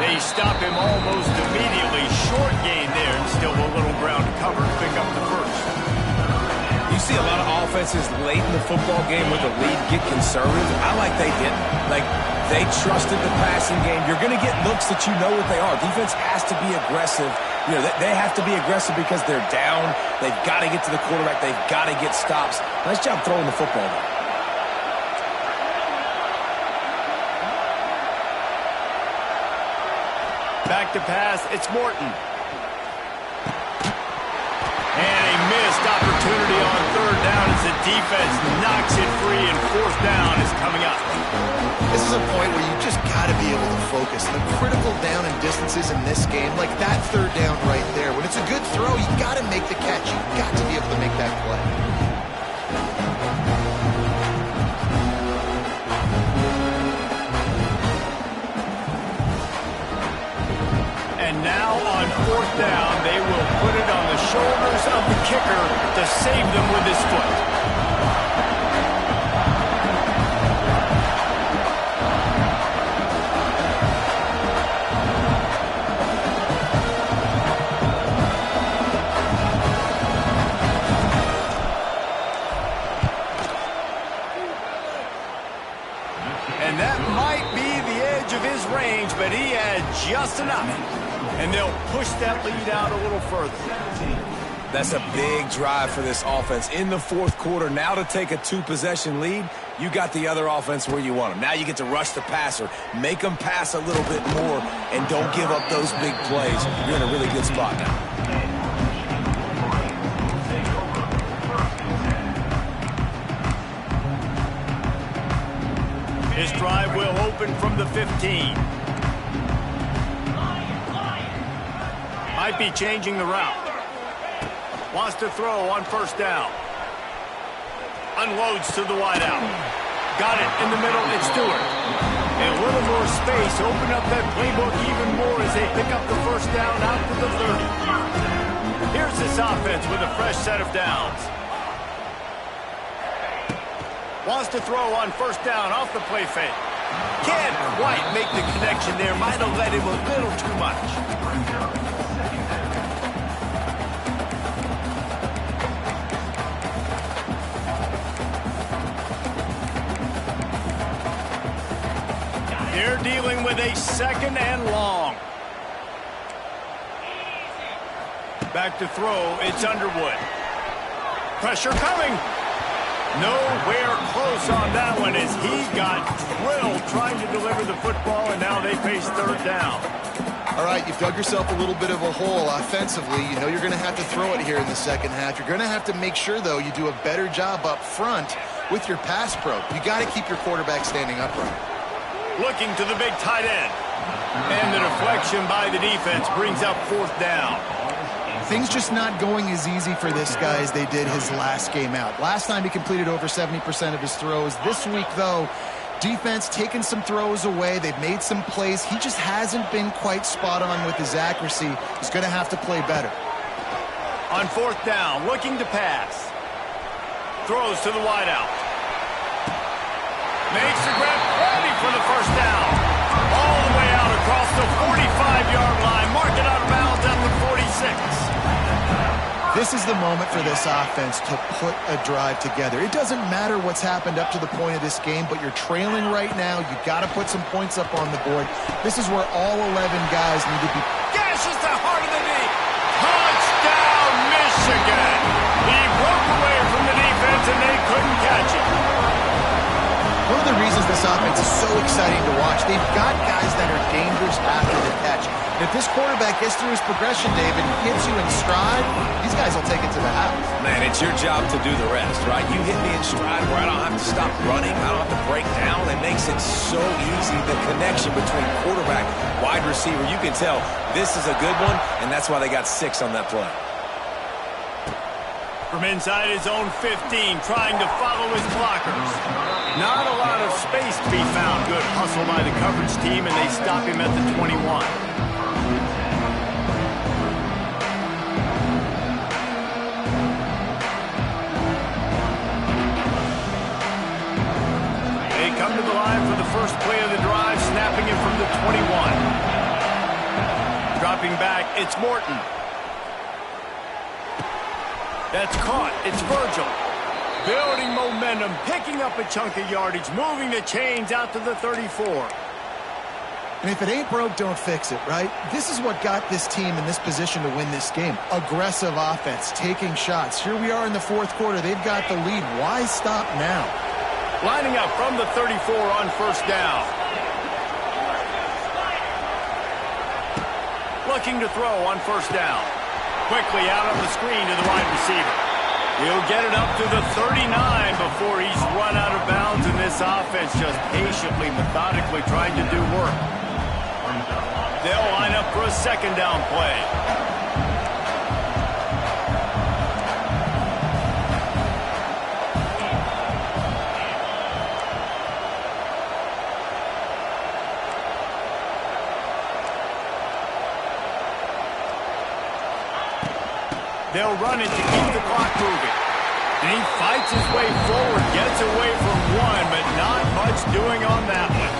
They stop him almost immediately. Short gain there, and still a little ground to cover to pick up the 1st. You see a lot of offenses late in the football game with the lead get conservative. I like they didn't. Like, they trusted the passing game. You're going to get looks that you know what they are. Defense has to be aggressive. You know, they have to be aggressive because they're down. They've got to get to the quarterback. They've got to get stops. Nice job throwing the football, though. Back to pass, it's Morton. And a missed opportunity on 3rd down as the defense knocks it free, and 4th down is coming up. This is a point where you just got to be able to focus. The critical down and distances in this game, like that 3rd down right there. When it's a good throw, you got to make the catch. You got to be able to make that play. And now on 4th down, they will put it on the shoulders of the kicker to save them with his foot. And that might be the edge of his range, but he had just enough. And they'll push that lead out a little further. That's a big drive for this offense in the 4th quarter. Now to take a 2-possession lead, you got the other offense where you want them. Now you get to rush the passer, make them pass a little bit more, and don't give up those big plays. You're in a really good spot now. His drive will open from the 15. Might be changing the route. Wants to throw on 1st down. Unloads to the wideout. Got it in the middle. It's Stewart. A little more space. Open up that playbook even more as they pick up the 1st down out to the 30. Here's this offense with a fresh set of downs. Wants to throw on 1st down off the play fake. Can't quite make the connection there. Might have led him a little too much. They're dealing with a 2nd and long. Back to throw. It's Underwood. Pressure coming. Nowhere close on that one as he got drilled trying to deliver the football, and now they face 3rd down. All right, you've dug yourself a little bit of a hole offensively. You know you're going to have to throw it here in the 2nd half. You're going to have to make sure, though, you do a better job up front with your pass pro. You got to keep your quarterback standing upright. Looking to the big tight end. And the deflection by the defense brings up 4th down. Things just not going as easy for this guy as they did his last game out. Last time he completed over 70% of his throws. This week, though, defense taking some throws away. They've made some plays. He just hasn't been quite spot on with his accuracy. He's going to have to play better. On 4th down, looking to pass. Throws to the wideout. Makes the grab, ready for the 1st down. All the way out across the 45-yard line. Mark it out of bounds at the 46. This is the moment for this offense to put a drive together. It doesn't matter what's happened up to the point of this game, but you're trailing right now. You've got to put some points up on the board. This is where all 11 guys need to be. Gashes the heart of the knee. Touchdown, Michigan. He broke away from the defense, and they couldn't catch him. One of the reasons this offense is so exciting to watch, they've got guys that are dangerous after the catch. And if this quarterback gets through his progression, David, and hits you in stride, these guys will take it to the house. Man, it's your job to do the rest, right? You hit me in stride where I don't have to stop running. I don't have to break down. It makes it so easy. The connection between quarterback, wide receiver, you can tell this is a good one, and that's why they got 6 on that play. From inside his own 15, trying to follow his blockers. Not a lot of space to be found. Good hustle by the coverage team, and they stop him at the 21. They come to the line for the first play of the drive, snapping it from the 21. Dropping back, it's Morton. That's caught. It's Virgil. Building momentum, picking up a chunk of yardage, moving the chains out to the 34. And if it ain't broke, don't fix it, right? This is what got this team in this position to win this game. Aggressive offense, taking shots. Here we are in the fourth quarter. They've got the lead. Why stop now? Lining up from the 34 on first down. Looking to throw on first down. Quickly out on the screen to the wide receiver. He'll get it up to the 39 before he's run out of bounds, and this offense just patiently, methodically trying to do work. They'll line up for a second down play. They'll run it to keep the clock moving. And he fights his way forward, gets away from one, but not much doing on that one.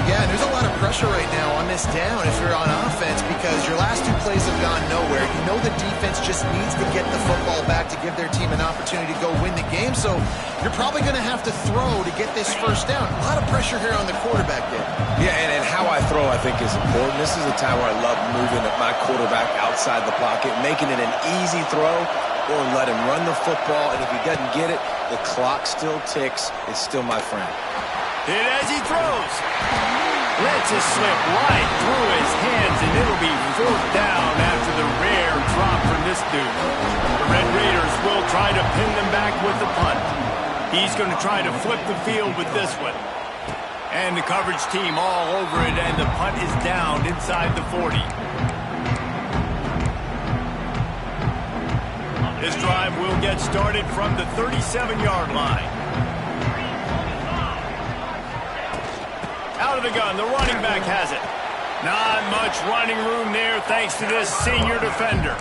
Yeah, and there's a lot of pressure right now on this down if you're on offense because your last 2 plays have gone nowhere. You know the defense just needs to get the football back to give their team an opportunity to go win the game, so you're probably going to have to throw to get this first down. A lot of pressure here on the quarterback there. Yeah, and how I throw, I think, is important. This is a time where I love moving my quarterback outside the pocket, making it an easy throw, or let him run the football, and if he doesn't get it, the clock still ticks. It's still my friend. Hit as he throws. Lets it slip right through his hands, and it'll be fourth down after the rare drop from this dude. The Red Raiders will try to pin them back with the punt. He's going to try to flip the field with this one. And the coverage team all over it, and the punt is down inside the 40. This drive will get started from the 37-yard line. Out of the gun, the running back has it. Not much running room there thanks to this senior defender.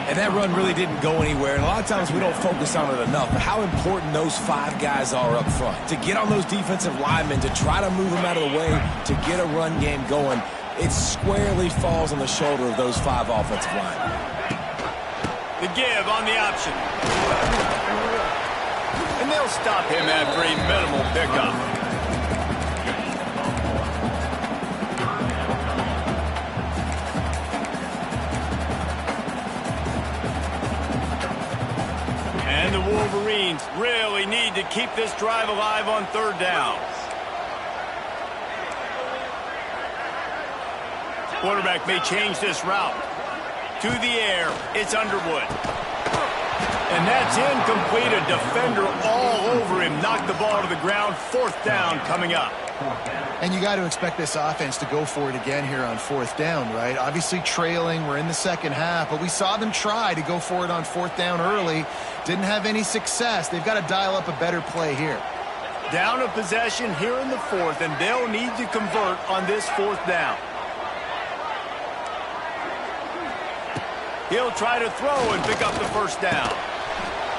And that run really didn't go anywhere. And a lot of times we don't focus on it enough. But how important those 5 guys are up front. To get on those defensive linemen, to try to move them out of the way, to get a run game going, it squarely falls on the shoulder of those 5 offensive linemen. The give on the option. And they'll stop him after a minimal pickup. And the Wolverines really need to keep this drive alive on third down. Quarterback may change this route. To the air, it's Underwood. And that's incomplete. A defender all over him. Knocked the ball to the ground. Fourth down coming up. And you got to expect this offense to go for it again here on fourth down, right? Obviously trailing. We're in the second half, but we saw them try to go for it on fourth down early. Didn't have any success. They've got to dial up a better play here. Down a possession here in the fourth, and they'll need to convert on this fourth down. He'll try to throw and pick up the first down.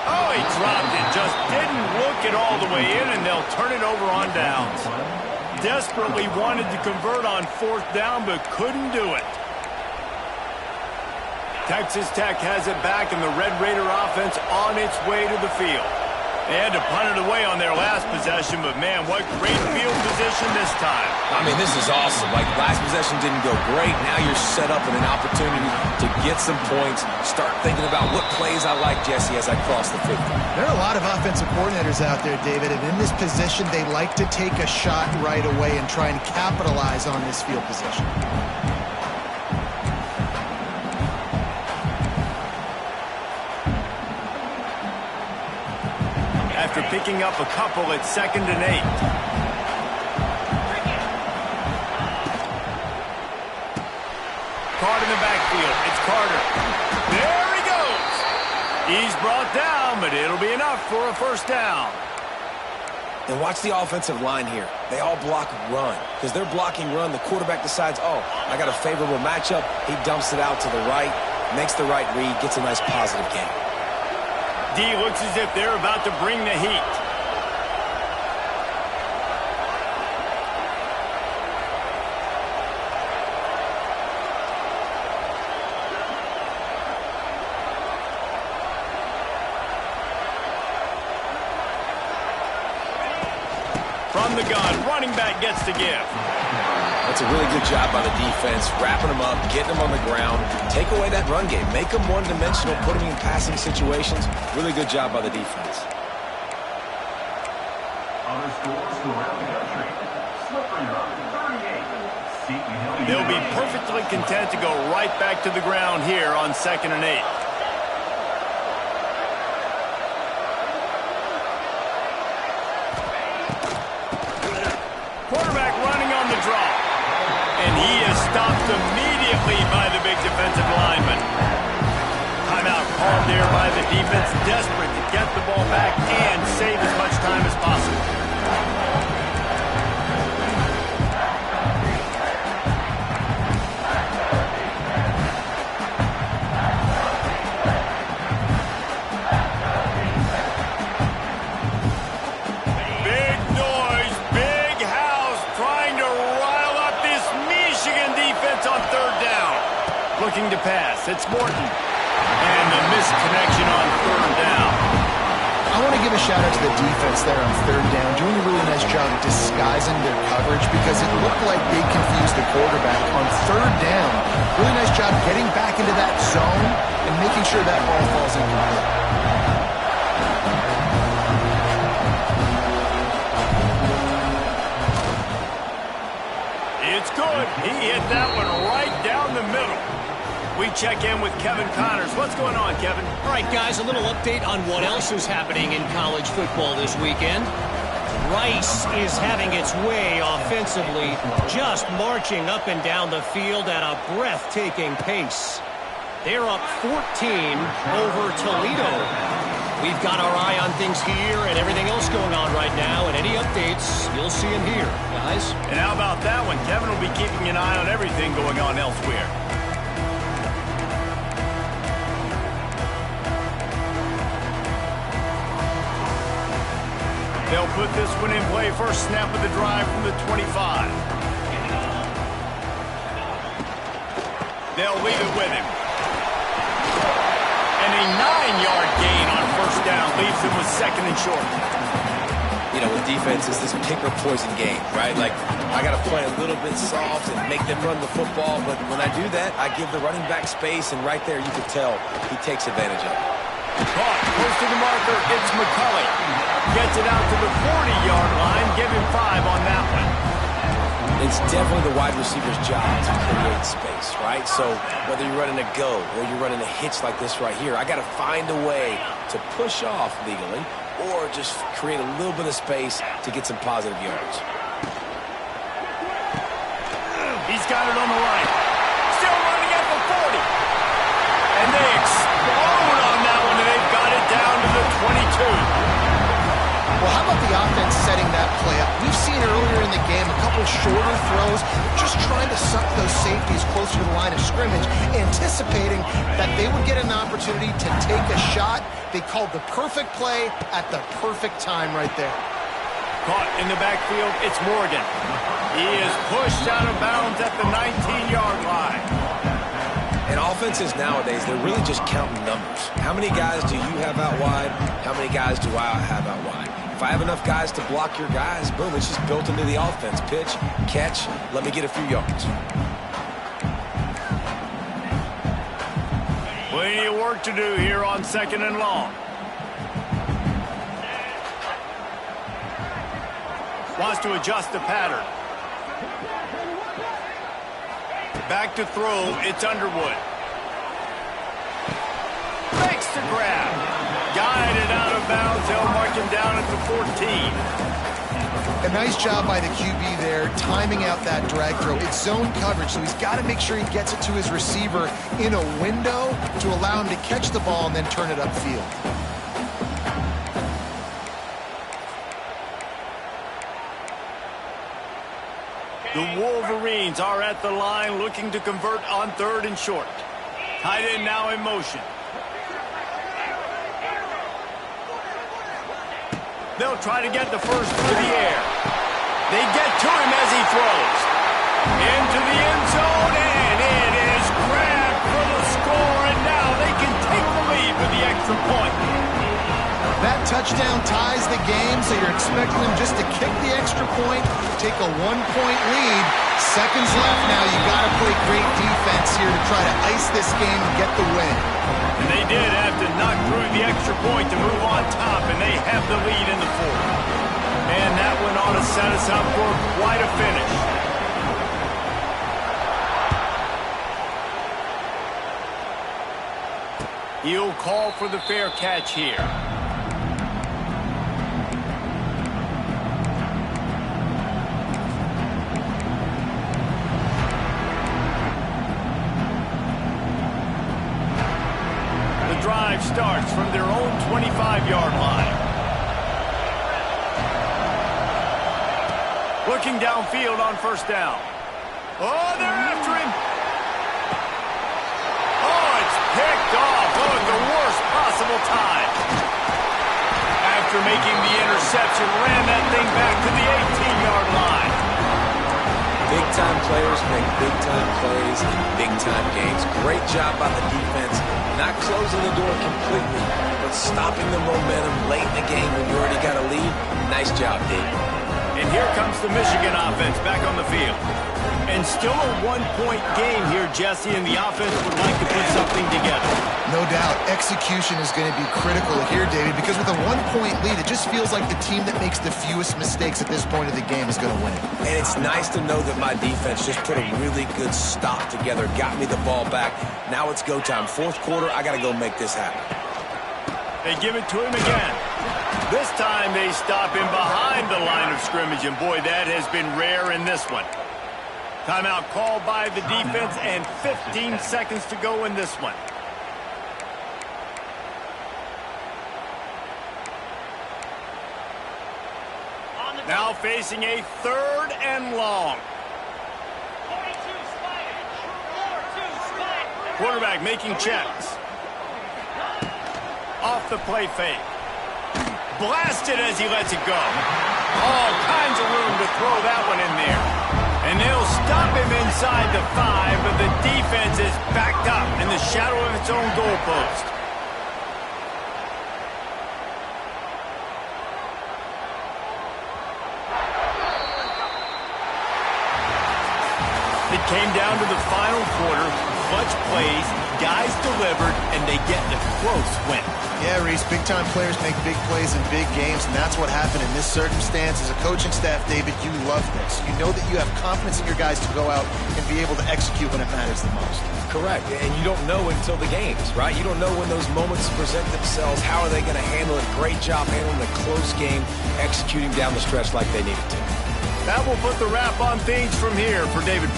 Oh, he dropped it. Just didn't look it all the way in, and they'll turn it over on downs. Desperately wanted to convert on fourth down, but couldn't do it. Texas Tech has it back, and the Red Raider offense on its way to the field. They had to punt it away on their last possession, but man, what great field position this time. I mean, this is awesome. Like, last possession didn't go great. Now you're set up with an opportunity to get some points. Start thinking about what plays I like, Jesse, as I cross the 50. There are a lot of offensive coordinators out there, David, and in this position, they like to take a shot right away and try and capitalize on this field position. picking up a couple at 2nd and 8. Caught in the backfield. It's Carter. There he goes. He's brought down, but it'll be enough for a first down. And watch the offensive line here. They all block run. Because they're blocking run, the quarterback decides, oh, I got a favorable matchup. He dumps it out to the right, makes the right read, gets a nice positive gain. D looks as if they're about to bring the heat. From the gun, running back gets to give. That's a really good job by the defense, wrapping them up, getting them on the ground. Take away that run game. Make them one-dimensional, put them in passing situations. Really good job by the defense. Other scores around the country. Slippery 38. They'll be perfectly content to go right back to the ground here on 2nd and 8. Quarterback running on the draw. And he is stopped immediately by the big defensive lineman. Timeout called there by the defense, desperate to get the ball back and save as much time as possible. Looking to pass. It's Morton. And the missed connection on 3rd down. I want to give a shout out to the defense there on 3rd down, doing a really nice job disguising their coverage because it looked like they confused the quarterback on 3rd down. Really nice job getting back into that zone and making sure that ball falls incomplete. It's good. He hit that one right down the middle. We check in with Kevin Connors. What's going on, Kevin? All right, guys, a little update on what else is happening in college football this weekend. Rice is having its way offensively, just marching up and down the field at a breathtaking pace. They're up 14 over Toledo. We've got our eye on things here and everything else going on right now, and any updates, you'll see them here, guys. And how about that one? Kevin will be keeping an eye on everything going on elsewhere. They'll put this one in play. First snap of the drive from the 25. They'll leave it with him. And a 9-yard gain on first down leaves him with 2nd and short. You know, with defense, it's this pick or poison game, right? Like, I got to play a little bit soft and make them run the football, but when I do that, I give the running back space, and right there you can tell he takes advantage of it. Caught, close to the marker, it's McCulley. Gets it out to the 40-yard line, give him 5 on that one. It's definitely the wide receiver's job to create space, right? So whether you're running a go or you're running a hitch like this right here, I got to find a way to push off legally or just create a little bit of space to get some positive yards. He's got it on the right. Still running at the 40. And they explode on that one, and they've got it down to the 22. Well, how about the offense setting that play up? We've seen earlier in the game a couple shorter throws, just trying to suck those safeties closer to the line of scrimmage, anticipating that they would get an opportunity to take a shot. They called the perfect play at the perfect time right there. Caught in the backfield, it's Morgan. He is pushed out of bounds at the 19-yard line. And offenses nowadays, they're really just counting numbers. How many guys do you have out wide? How many guys do I have out wide? If I have enough guys to block your guys, boom, it's just built into the offense. Pitch, catch, let me get a few yards. Plenty of work to do here on 2nd and long. Wants to adjust the pattern. Back to throw, it's Underwood. Makes the grab. Guided out of bounds, they'll mark him down at the 14. A nice job by the QB there, timing out that drag throw. It's zone coverage, so he's got to make sure he gets it to his receiver in a window to allow him to catch the ball and then turn it upfield. The Wolverines are at the line looking to convert on 3rd and short. Tight end now in motion. They'll try to get the first through the air. They get to him as he throws. Into the end zone, and it is grabbed for the score, and now they can take the lead with the extra point. That touchdown ties the game, so you're expecting them just to kick the extra point, take a 1-point lead. Seconds left now. You got to play great defense here to try to ice this game and get the win. And they did have to knock through the extra point to move on top, and they have the lead in the 4th. And that went on to set us up for quite a finish. He'll call for the fair catch here. The drive starts from their own 25-yard line. Looking downfield on 1st down. Oh, they're after him. Oh, it's picked off. Oh, at the worst possible time. After making the interception, ran that thing back to the 18-yard line. Big-time players make big-time plays in big-time games. Great job by the defense. Not closing the door completely, but stopping the momentum late in the game when you already got a lead. Nice job, Dave. And here comes the Michigan offense back on the field. And still a 1-point game here, Jesse, and the offense would like to put something together. No doubt, execution is going to be critical here, David, because with a 1-point lead, it just feels like the team that makes the fewest mistakes at this point of the game is going to win. And it's nice to know that my defense just put a really good stop together, got me the ball back. Now it's go time. 4th quarter, I got to go make this happen. They give it to him again. This time they stop him behind the line of scrimmage, and boy, that has been rare in this one. Timeout called by the defense, and 15 seconds to go in this one. Now facing a 3rd and long. Quarterback making checks. Off the play fake. Blasted as he lets it go. All kinds of room to throw that one in there. And they'll stop him inside the 5, but the defense is backed up in the shadow of its own goalpost. It came down to the final quarter. Clutch plays, guys delivered, and they get the close win. Yeah, Reese, big-time players make big plays in big games, and that's what happened in this circumstance. As a coaching staff, David, you love this. You know that you have confidence in your guys to go out and be able to execute when it matters the most. Correct, and you don't know until the games, right? You don't know when those moments present themselves. How are they going to handle it? Great job handling the close game, executing down the stretch like they needed to. That will put the wrap on things from here for David